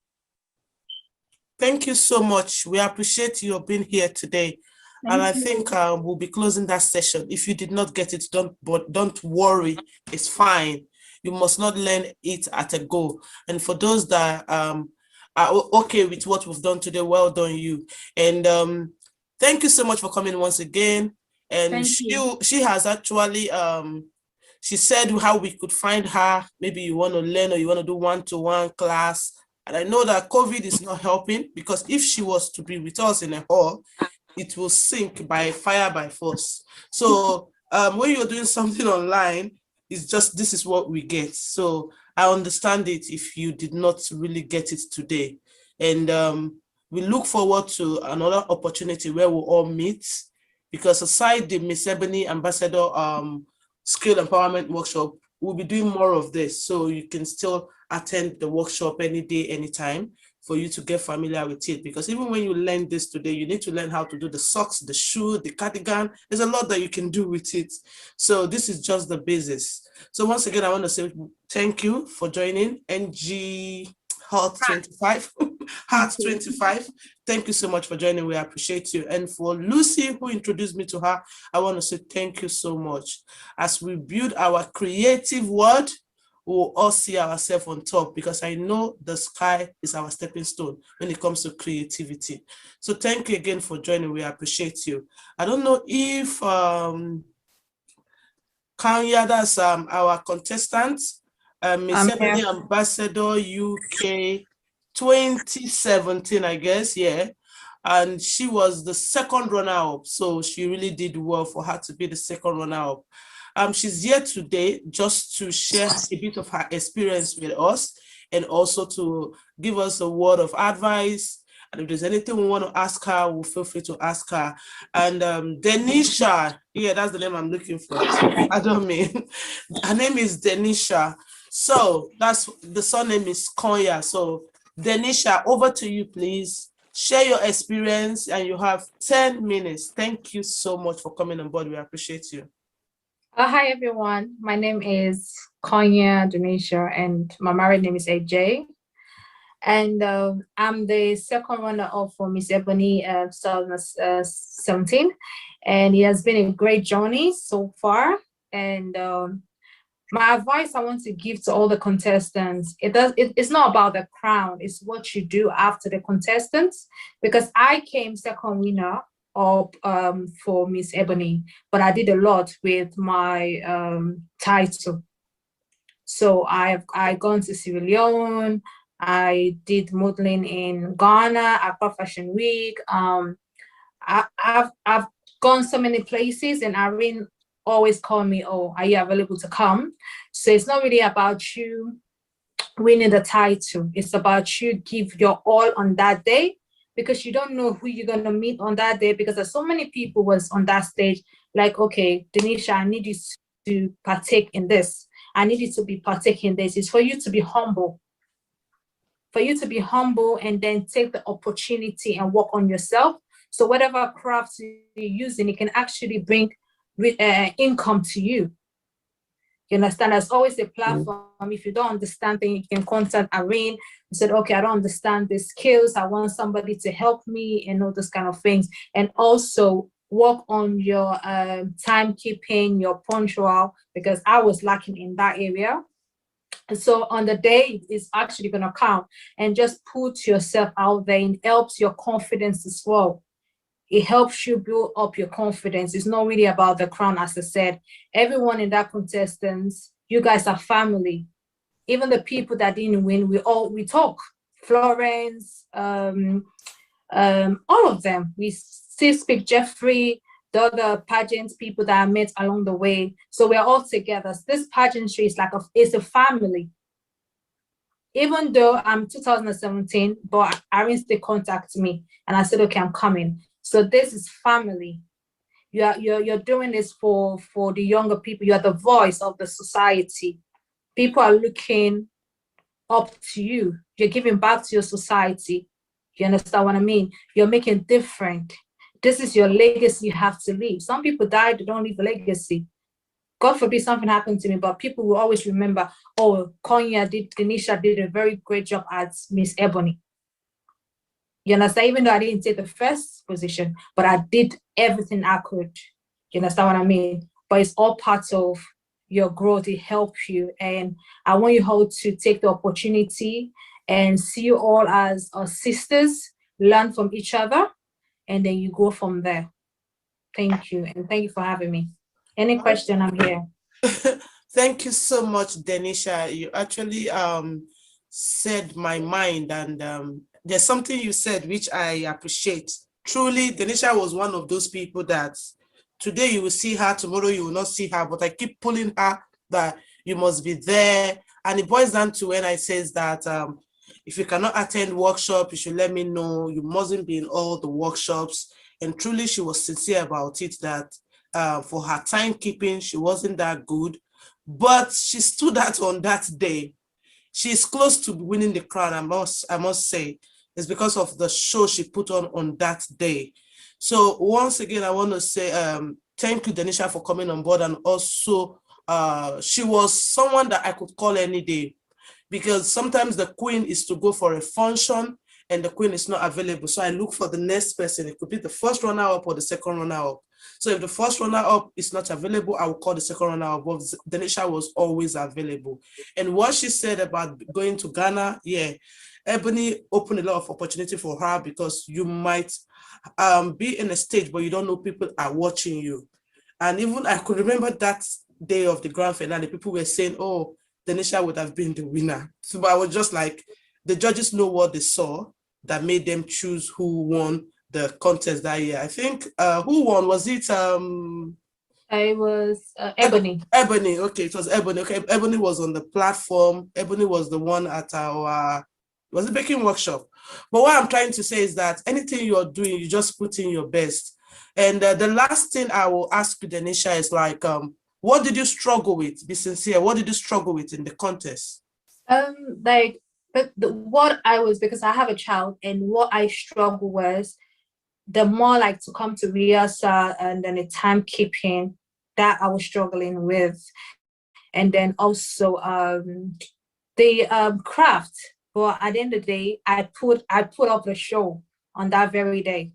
Thank you so much. We appreciate you being here today. And I think we'll be closing that session. If you did not get it, don't worry. It's fine. You must not learn it at a go. And for those that are okay with what we've done today, well done you. And thank you so much for coming once again. And she has actually, she said how we could find her. Maybe you want to learn or you want to do one-to-one class. And I know that COVID is not helping, because if she was to be with us in a hall, it will sink by fire by force. So when you're doing something online, it's just, this is what we get. So I understand it if you did not really get it today. And we look forward to another opportunity where we'll all meet, because aside the Miss Ebony Ambassador Skill Empowerment Workshop, we'll be doing more of this. So you can still attend the workshop any day, anytime, for you to get familiar with it. Because even when you learn this today, you need to learn how to do the socks, the shoe, the cardigan. There's a lot that you can do with it. So this is just the basis. So once again, I want to say thank you for joining NG Heart 25. Heart 25. Thank you so much for joining. We appreciate you. And for Lucy, who introduced me to her, I want to say thank you so much. As we build our creative world, we'll all see ourselves on top, because I know the sky is our stepping stone when it comes to creativity. So thank you again for joining. We appreciate you. I don't know if Kanya, that's our contestants, Miss Ebony Ambassador UK 2017, I guess, yeah. And she was the second runner-up, so she really did well for her to be the second runner-up. She's here today just to share a bit of her experience with us, and also to give us a word of advice. And if there's anything we want to ask her, we'll feel free to ask her. And Denisha, yeah, that's the name I'm looking for. I don't mean. Her name is Denisha. So that's the surname is Konya. So Denisha, over to you, please. Share your experience, and you have 10 minutes. Thank you so much for coming on board. We appreciate you. Hi, everyone. My name is Konya Denisha, and my married name is AJ. And I'm the second runner-up for Miss Ebony 2017, and it has been a great journey so far. And my advice I want to give to all the contestants, it's not about the crown, it's what you do after the contestants, because I came second winner up for Miss Ebony, but I did a lot with my title. So I gone to Sierra Leone, I did modeling in Ghana, Accra Fashion Week. I've gone so many places, and Irene always call me, oh, are you available to come? So it's not really about you winning the title. It's about you give your all on that day, because you don't know who you're going to meet on that day, because there's so many people was on that stage like, okay, Denisha, I need you to partake in this. I need you to be partaking in this. It's for you to be humble. For you to be humble and then take the opportunity and work on yourself. So whatever crafts you're using, it can actually bring income to you. You understand? There's always a platform. If you don't understand things, you can contact Irene. You said, okay, I don't understand the skills. I want somebody to help me and all those kind of things. And also work on your timekeeping, your punctual, because I was lacking in that area. And so on the day, it's actually going to count, and just put yourself out there, and it helps your confidence as well. It helps you build up your confidence. It's not really about the crown, as I said. Everyone in that contestants, you guys are family. Even the people that didn't win, we talk. Florence, all of them. We still speak. Jeffrey, the other pageant people that I met along the way. So we're all together. So this pageantry is it's a family. Even though I'm 2017, but Irene still contacted me, and I said, okay, I'm coming. So this is family. You're doing this for the younger people. You're the voice of the society. People are looking up to you. You're giving back to your society. You understand what I mean? You're making different. This is your legacy you have to leave. Some people died, they don't leave a legacy. God forbid something happened to me, but people will always remember, oh, Denisha did a very great job as Miss Ebony. You understand? Even though I didn't take the first position, but I did everything I could. You understand what I mean? But it's all part of your growth. It helps you. And I want you all to take the opportunity and see you all as sisters, learn from each other, and then you go from there. Thank you. And thank you for having me. Any question, I'm here. Thank you so much, Denisha. You actually said my mind, and there's something you said which I appreciate. Truly, Denisha was one of those people that today you will see her, tomorrow you will not see her, but I keep pulling her that you must be there. And it boils down to when I says that if you cannot attend workshop, you should let me know. You mustn't be in all the workshops. And truly, she was sincere about it, that for her timekeeping, she wasn't that good, but she stood out on that day. She's close to winning the crown, I must say. It's because of the show she put on that day. So once again, I want to say thank you, Denisha, for coming on board. And also, she was someone that I could call any day, because sometimes the queen is to go for a function and the queen is not available. So I look for the next person. It could be the first runner-up or the second runner-up. So if the first runner-up is not available, I will call the second runner-up. But Denisha was always available. And what she said about going to Ghana, yeah, Ebony opened a lot of opportunity for her, because you might be in a stage, but you don't know people are watching you. And even I could remember that day of the grand finale, people were saying, oh, Denisha would have been the winner. So I was just like, the judges know what they saw that made them choose who won the contest that year. I think who won? Was it it was Ebony. Ebony, okay, it was Ebony. Okay, Ebony was on the platform. Ebony was the one at our was the baking workshop. But what I'm trying to say is that anything you're doing, you just put in your best. And the last thing I will ask you, Denisha, is like, what did you struggle with? Be sincere. What did you struggle with in the contest? What I was, because I have a child, and what I struggle was the more like to come to rehearsal and then the timekeeping that I was struggling with. And then also the craft. But at the end of the day, I put up the show on that very day.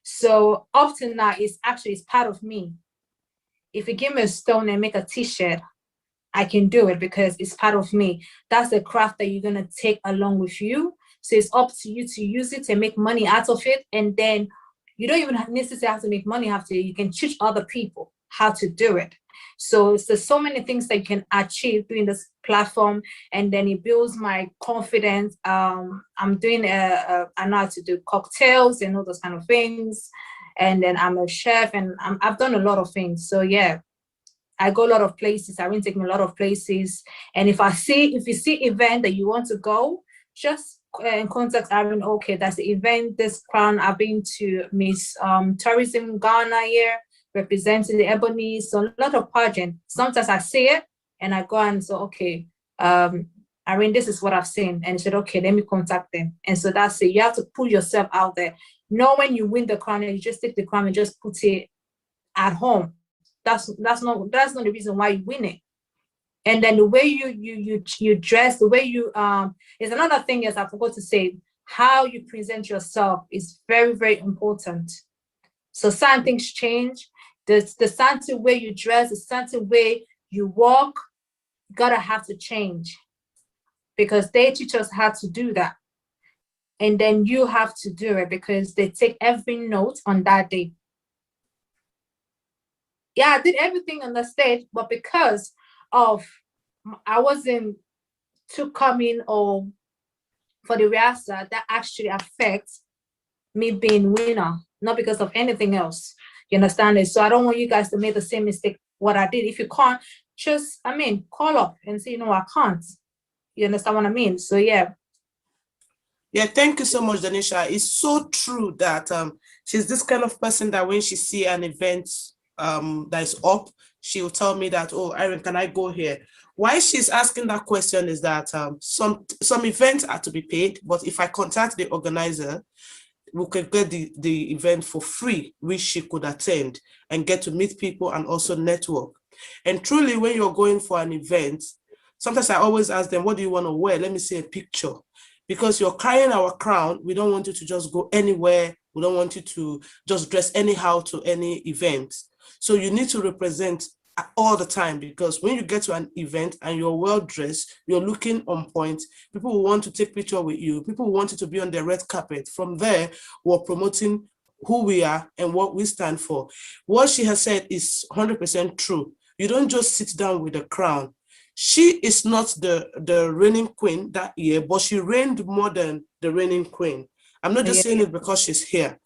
So up to now, it's part of me. If you give me a stone and make a t-shirt, I can do it because it's part of me. That's the craft that you're gonna take along with you. So it's up to you to use it and make money out of it. And then you don't even necessarily have to make money after it. You can teach other people how to do it. So there's so many things that you can achieve doing this platform, and then it builds my confidence. I'm doing I know how to do cocktails and all those kind of things. And then I'm a chef, and I've done a lot of things. So yeah, I go a lot of places. I will take me a lot of places. And if you see event that you want to go, just contact Irene. Okay, that's the event. This crown. I've been to Miss Tourism Ghana here, representing the Ebony. So a lot of pageant. Sometimes I see it and I go and say, okay, Irene, this is what I've seen. And she said, okay, let me contact them. And so that's it. You have to put yourself out there. Know when you win the crown, and you just take the crown and just put it at home. That's not the reason why you win it. And then the way you dress, the way you is another thing, as I forgot to say, how you present yourself is very, very important. So certain things change. The certain way you dress, the certain way you walk, gotta have to change, because they teach us how to do that. And then you have to do it because they take every note on that day. Yeah, I did everything on the stage, but because of I wasn't too coming or for the rehearsal, that actually affects me being winner, not because of anything else. You understand it? So I don't want you guys to make the same mistake what I did. If you can't, just call up and say, no, I can't. You understand what I mean? So yeah. Yeah, thank you so much, Danisha. It's so true that she's this kind of person that when she see an event that is up, she will tell me that, oh, Irene, can I go here? Why she's asking that question is that some events are to be paid, but if I contact the organizer, we could get the event for free, which she could attend and get to meet people and also network. And truly, when you're going for an event, sometimes I always ask them, what do you want to wear? Let me see a picture. Because you're carrying our crown, we don't want you to just go anywhere. We don't want you to just dress anyhow to any event. So you need to represent all the time, because when you get to an event and you're well dressed, you're looking on point, people will want to take picture with you. People will want you to be on the red carpet. From there, we're promoting who we are and what we stand for. What she has said is 100% true. You don't just sit down with a crown. She is not the reigning queen that year, but she reigned more than the reigning queen. I'm not just saying it because she's here,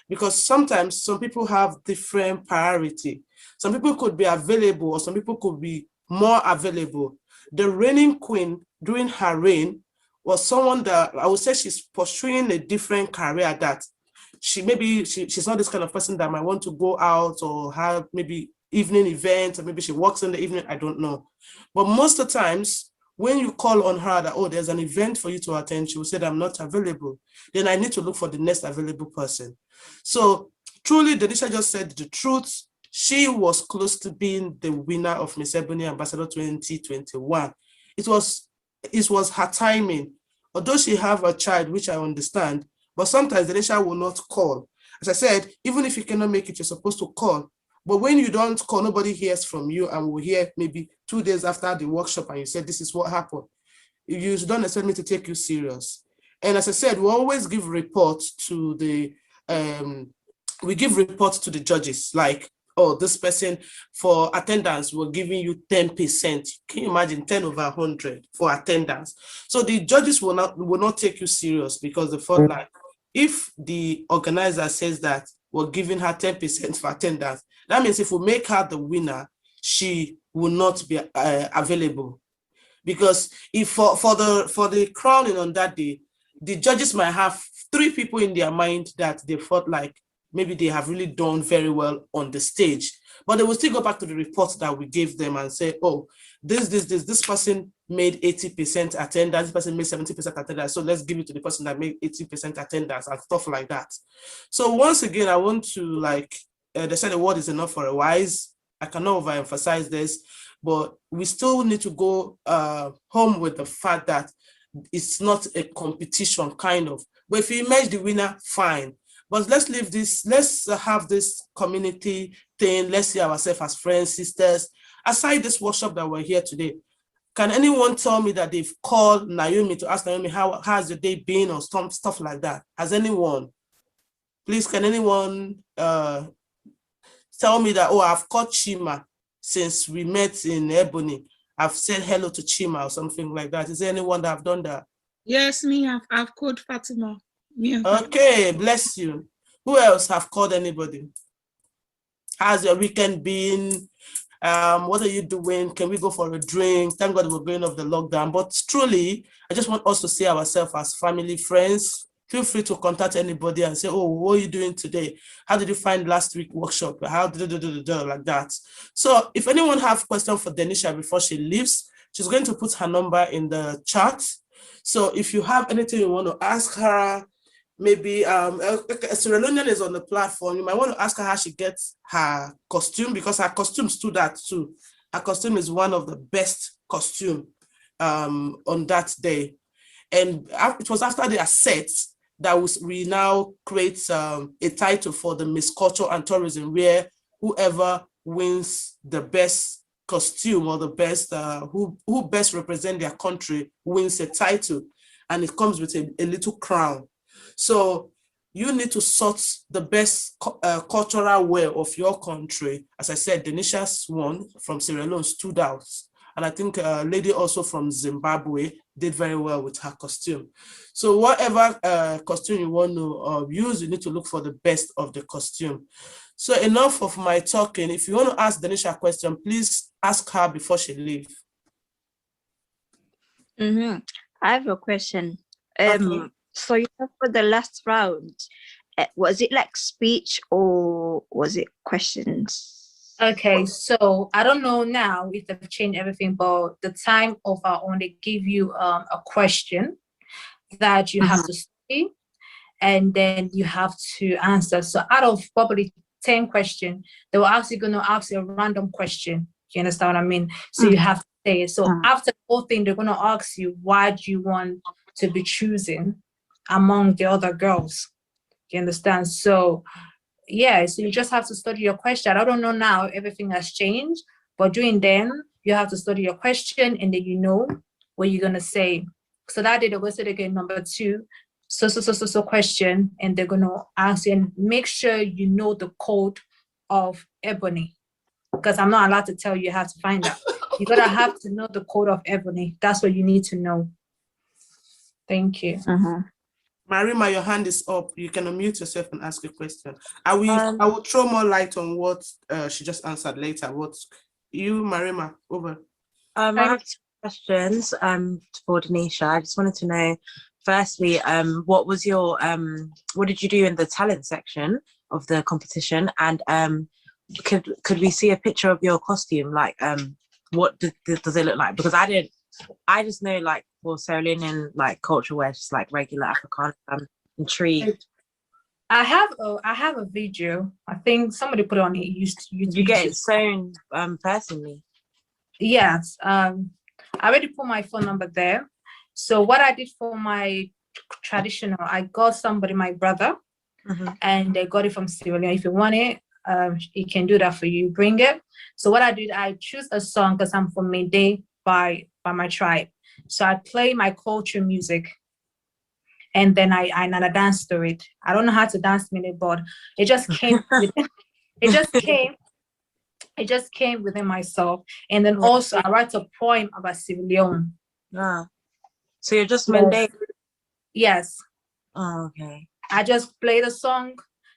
because sometimes some people have different priority. Some people could be available, or some people could be more available. The reigning queen during her reign was someone that I would say she's pursuing a different career, that she's not this kind of person that might want to go out or have maybe evening events, or maybe she works in the evening, I don't know. But most of the times, when you call on her that, oh, there's an event for you to attend, she will say that I'm not available. Then I need to look for the next available person. So truly, Danisha just said the truth. She was close to being the winner of Miss Ebony Ambassador 2021. It was her timing. Although she have a child, which I understand, but sometimes Danisha will not call. As I said, even if you cannot make it, you're supposed to call. But when you don't call, nobody hears from you, and will hear maybe 2 days after the workshop and you said, this is what happened. You don't expect me to take you serious. And as I said, we always give reports to the, judges, like, oh, this person for attendance, we're giving you 10%. Can you imagine 10 over 100 for attendance? So the judges will not take you serious, because they thought like, if the organizer says that we're giving her 10% for attendance, that means if we make her the winner, she will not be available. Because if for the crowning on that day, the judges might have 3 people in their mind that they thought like maybe they have really done very well on the stage, but they will still go back to the report that we gave them and say, oh, this person made 80% attendance, this person made 70% attendance, so let's give it to the person that made 80% attendance and stuff like that. So once again, I want to they said a word is enough for a wise. I cannot overemphasize this, but we still need to go home with the fact that it's not a competition, kind of. But if you emerge the winner, fine. But let's leave this, let's have this community thing. Let's see ourselves as friends, sisters. Aside this workshop that we're here today, can anyone tell me that they've called Naomi to ask Naomi how's your day been or stuff like that? Has anyone? Please, can anyone tell me that, oh, I've called Chima since we met in Ebony. I've said hello to Chima or something like that. Is there anyone that have done that? Yes, me. I've called Fatima. Yeah. Okay, bless you. Who else have called anybody? How's your weekend been? What are you doing? Can we go for a drink? Thank God we're going off the lockdown. But truly, I just want us to see ourselves as family, friends. Feel free to contact anybody and say, oh, what are you doing today? How did you find last week's workshop? How did like that? So if anyone have question for Denisha before she leaves, she's going to put her number in the chat. So if you have anything you want to ask her, maybe Sierra Leonean is on the platform. You might want to ask her how she gets her costume, because her costume stood out too. Her costume is one of the best costume on that day. And it was after they are set that we now create a title for the Miss Culture and Tourism, where whoever wins the best costume or the best, who best represent their country wins a title. And it comes with a little crown. So you need to sort the best cultural wear of your country. As I said, Denisha's one from Sierra Leone stood out. And I think a lady also from Zimbabwe did very well with her costume. So whatever costume you want to use, you need to look for the best of the costume. So enough of my talking. If you want to ask Denisha a question, please ask her before she leaves. I have a question. Okay. So you know, for the last round, was it like speech or was it questions? Okay, so I don't know now if they've changed everything, but the time of our own, they give you a question that you have to study, and then you have to answer. So out of probably 10 questions, they were actually going to ask you a random question. You understand what I mean? So you have to say it. So after the whole thing, they're going to ask you, why do you want to be choosing among the other girls? You understand? So yeah, so you just have to study your question. I don't know now, everything has changed, but during then, you have to study your question, and then you know what you're going to say. So that day, they're going to say again, number 2, so question, and they're going to ask you, and make sure you know the code of Ebony, because I'm not allowed to tell you how to find that. You're going to have to know the code of Ebony. That's what you need to know. Thank you. Marima, your hand is up. You can unmute yourself and ask a question. I will throw more light on what she just answered later. What you, Marima, over. I have 2 questions for Denisha. I just wanted to know, firstly, what was your what did you do in the talent section of the competition? And could we see a picture of your costume? Like what does it look like? Because I just know, like, for Sierra Leonean like culture wear, just like regular Afrikaans. I'm intrigued. I have a video. I think somebody put it on YouTube. You get it sewn personally? Yes. I already put my phone number there. So what I did for my traditional, I got somebody, my brother, and they got it from Sierra Leone. If you want it, he can do that for you. Bring it. So what I did, I choose a song because I'm from Mayday by my tribe. So I play my culture music, and then I dance to it. I don't know how to dance to it, but it just came. It just came within myself. And then also I write a poem about Sierra Leone. So you're just Monday? Yes. Oh, okay. I just play the song.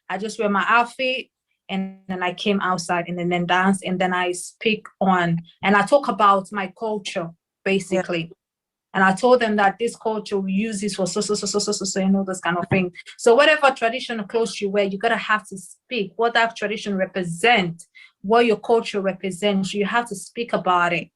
I just wear my outfit, and then I came outside and then dance, and then I speak on, and I talk about my culture basically. And I told them that this culture, we use this for so, you know, this kind of thing. So whatever traditional clothes you wear, you gotta have to speak what that tradition represents, what your culture represents. You have to speak about it.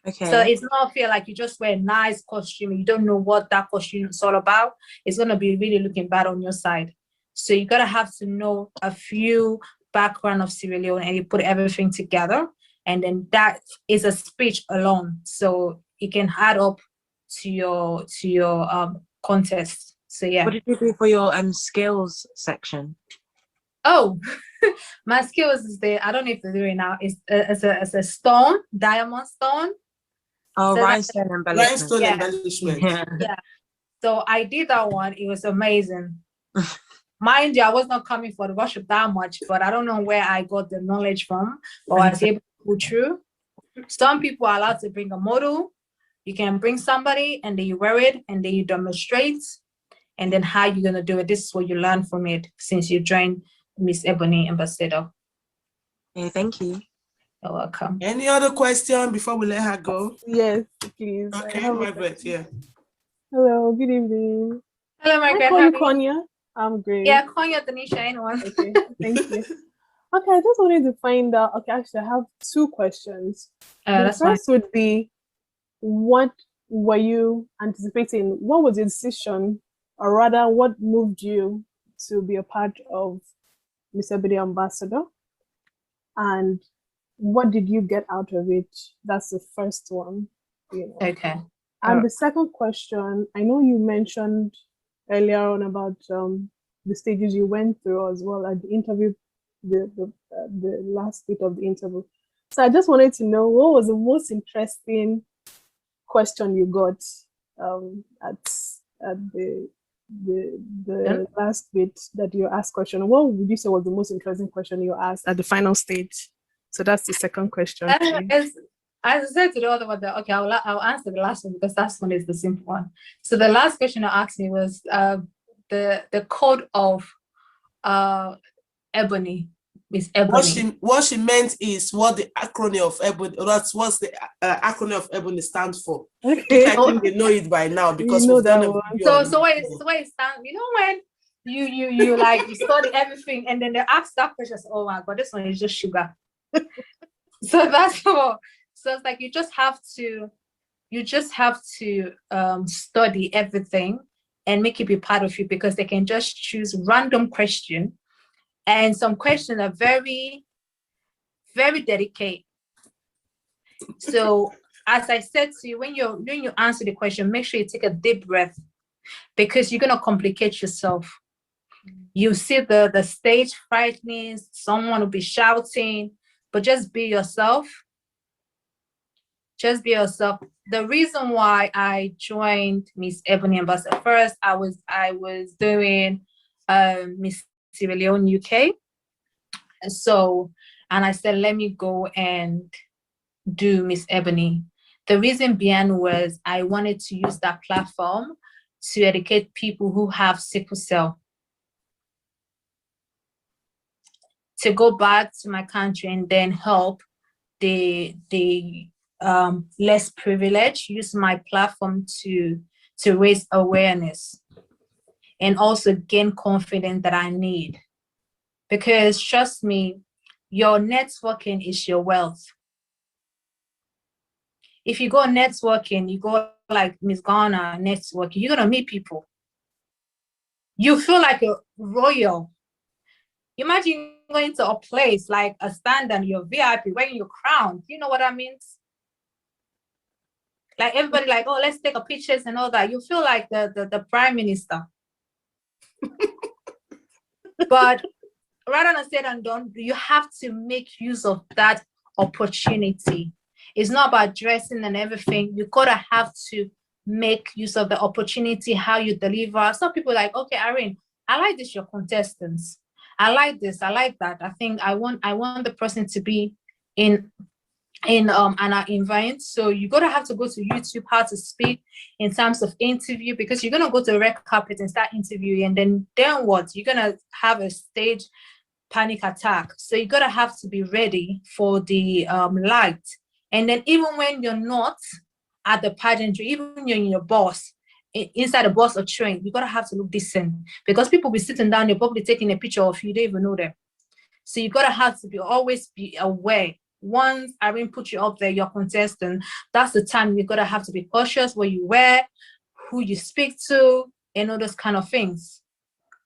Okay. So it's not feel like you just wear a nice costume, you don't know what that costume is all about. It's gonna be really looking bad on your side. So you gotta have to know a few background of Sierra Leone, and you put everything together, and then that is a speech alone. So it can add up to your contest. So yeah. What did you do for your skills section? Oh, my skills is there. I don't know if they're doing now. It's a stone, diamond stone. Oh, So rhinestone embellishment. Rhinestone embellishment. Yeah. So I did that one. It was amazing. Mind you, I was not coming for the workshop that much, but I don't know where I got the knowledge from, but I was able to go through. Some people are allowed to bring a model. You can bring somebody and then you wear it and then you demonstrate. And then how you're going to do it. This is what you learn from it since you joined Miss Ebony Ambassador. Yeah, thank you. You're welcome. Any other question before we let her go? Yes, please. Okay, Margaret, yeah. Hello, good evening. Hello, Margaret. Hi, Konya. I'm great. Yeah, Konya, Tanisha, anyone. Okay, thank you. Okay, I just wanted to find out. Okay, actually, I have two questions. The first would be, what were you anticipating? What was your decision, or rather, what moved you to be a part of Miss Ebony Ambassador? And what did you get out of it? That's the first one. Okay. And the second question, I know you mentioned earlier on about the stages you went through as well at the interview, the last bit of the interview. So I just wanted to know, what was the most interesting question you got at the last bit that you asked question? What would you say was the most interesting question you asked at the final stage? So that's the second question. I said to the other one that, okay, I'll answer the last one because that one is the simple one. So the last question I asked me was the code of Ebony. Miss Ebony. What she meant is what the acronym of Ebony, that's what the acronym of Ebony stands for. Okay. I think they know it by now because you know we've done that a one. video. So what it stands, you know, when you like you study everything and then they ask that question, oh my god, this one is just sugar. So that's all. So it's like you just have to study everything and make it be part of you, because they can just choose random question, and some questions are very, very delicate. So as I said to you, when you answer the question, make sure you take a deep breath, because you're gonna complicate yourself. You see the stage frightening, someone will be shouting, but just be yourself. Just be yourself. The reason why I joined Miss Ebony Ambassador, first I was doing Miss Sierra Leone UK. And I said, let me go and do Miss Ebony. The reason behind was I wanted to use that platform to educate people who have sickle cell, to go back to my country and then help the less privileged, use my platform to raise awareness and also gain confidence that I need. Because trust me, your networking is your wealth. If you go networking, you go like Miss Ghana networking, you're gonna meet people. You feel like a royal. Imagine going to a place like a standard, you're VIP, wearing your crown. You know what I mean? Like everybody like, oh, let's take a pictures and all that. You feel like the prime minister. But rather than said and done, you have to make use of that opportunity. It's not about dressing and everything. You gotta have to make use of the opportunity, how you deliver. Some people are like, okay, Irene, I like this, your contestants. I like this, I like that. I think I want the person to be in an event. So you're gonna have to go to YouTube, how to speak in terms of interview, because you're gonna go to the red carpet and start interviewing, and then what? You're gonna have a stage panic attack. So you gotta have to be ready for the light. And then even when you're not at the pageantry, even when you're in your bus, inside a bus or train, you gotta have to look decent, because people be sitting down, they're probably taking a picture of you, they don't even know them. So you gotta have to always be aware. Once Irene put you up there, you're contestant, that's the time you gotta have to be cautious what you wear, who you speak to, and all those kind of things.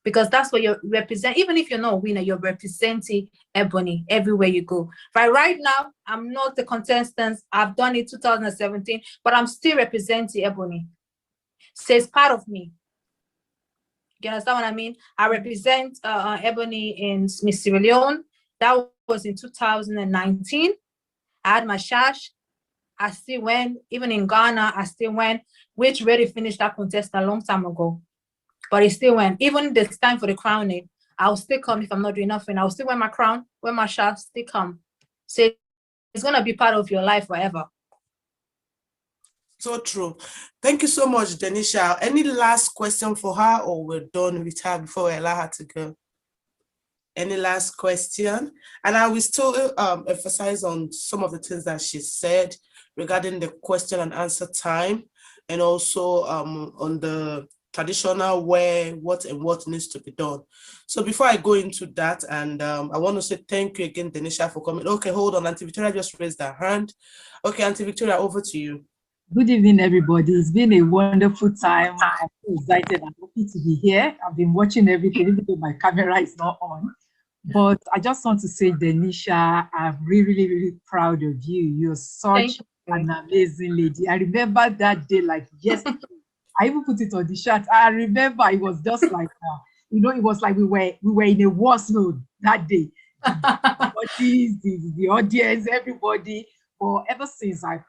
because that's what you represent. Even if you're not a winner, you're representing Ebony everywhere you go. Right now, I'm not the contestant. I've done it 2017, but I'm still representing Ebony. So it's part of me. You understand what I mean? I represent Ebony in Miss Sierra Leone. That was in 2019. I had my shash. I still went. Even in Ghana, I still went, which already finished that contest a long time ago. But it still went. Even the time for the crowning, I'll still come if I'm not doing nothing. I'll still wear my crown, wear my shash, still come. So it's going to be part of your life forever. So true. Thank you so much, Denisha. Any last question for her, or we're done with her before we allow her to go? Any last question? And I will still emphasize on some of the things that she said regarding the question and answer time, and also on the traditional way, what needs to be done. So before I go into that, and I want to say thank you again, Denisha, for coming. Okay, hold on. Auntie Victoria just raised her hand. Okay, Auntie Victoria, over to you. Good evening, everybody. It's been a wonderful time. I'm so excited and happy to be here. I've been watching everything, even though my camera is not on. But I just want to say, Denisha, I'm really, really proud of you. You're such an amazing lady. I remember that day like yesterday. I even put it on the chat. I remember it was just like, it was like we were in a war zone that day. The audience, everybody. But ever since, I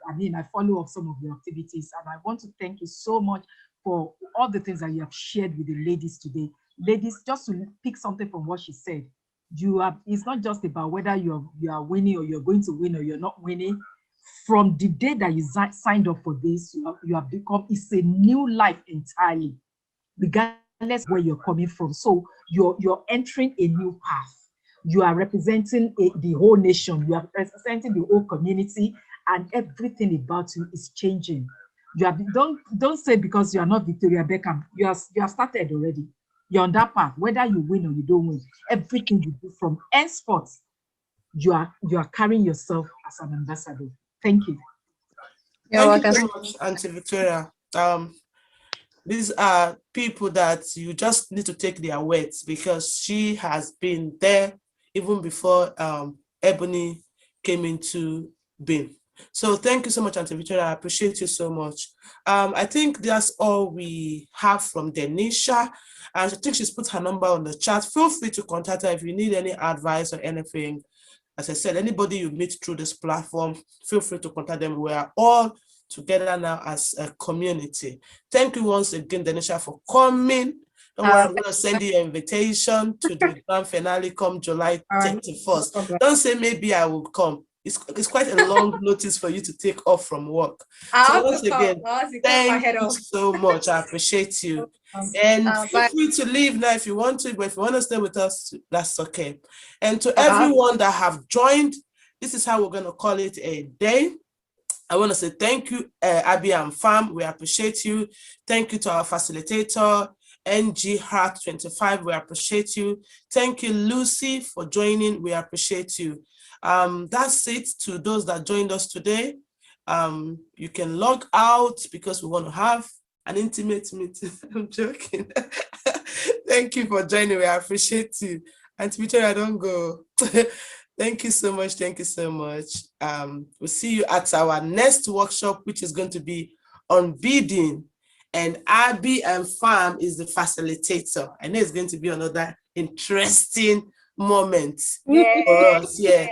follow up some of your activities, and I want to thank you so much for all the things that you have shared with the ladies today. Ladies, just to pick something from what she said, it's not just about whether you are winning or you're going to win or you're not winning. From the day that you signed up for this, you have become, it's a new life entirely, regardless where you're coming from. So you're entering a new path. You are representing the whole nation. You are representing the whole community, and everything about you is changing. Don't say because you are not Victoria Beckham. You have started already. You're on that path. Whether you win or you don't win, everything you do from henceforth, you are carrying yourself as an ambassador. Thank you. Thank you so much, Auntie Victoria. These are people that you just need to take their words, because she has been there even before Ebony came into being. So thank you so much, Auntie Victoria. I appreciate you so much. I think that's all we have from Denisha. And I think she's put her number on the chat. Feel free to contact her if you need any advice or anything. As I said, anybody you meet through this platform, feel free to contact them. We are all together now as a community. Thank you once again, Denisha, for coming. Don't worry, I'm going to send you an invitation to the grand finale come July 31st. Don't say maybe I will come. It's quite a long notice for you to take off from work. So once again, thank you so much. I appreciate you. And feel free to leave now if you want to, but if you want to stay with us, that's okay. And to everyone that have joined, this is how we're going to call it a day. I want to say thank you, Abby and Fam. We appreciate you. Thank you to our facilitator, NG Heart 25. We appreciate you. Thank you, Lucy, for joining. We appreciate you. That's it to those that joined us today. You can log out because we want to have an intimate meeting. I'm joking. Thank you for joining. We appreciate you. And Victoria, don't go. Thank you so much. Thank you so much. We'll see you at our next workshop, which is going to be on bidding. And Abby and Fam is the facilitator. I know it's going to be another interesting moment for us. Yeah.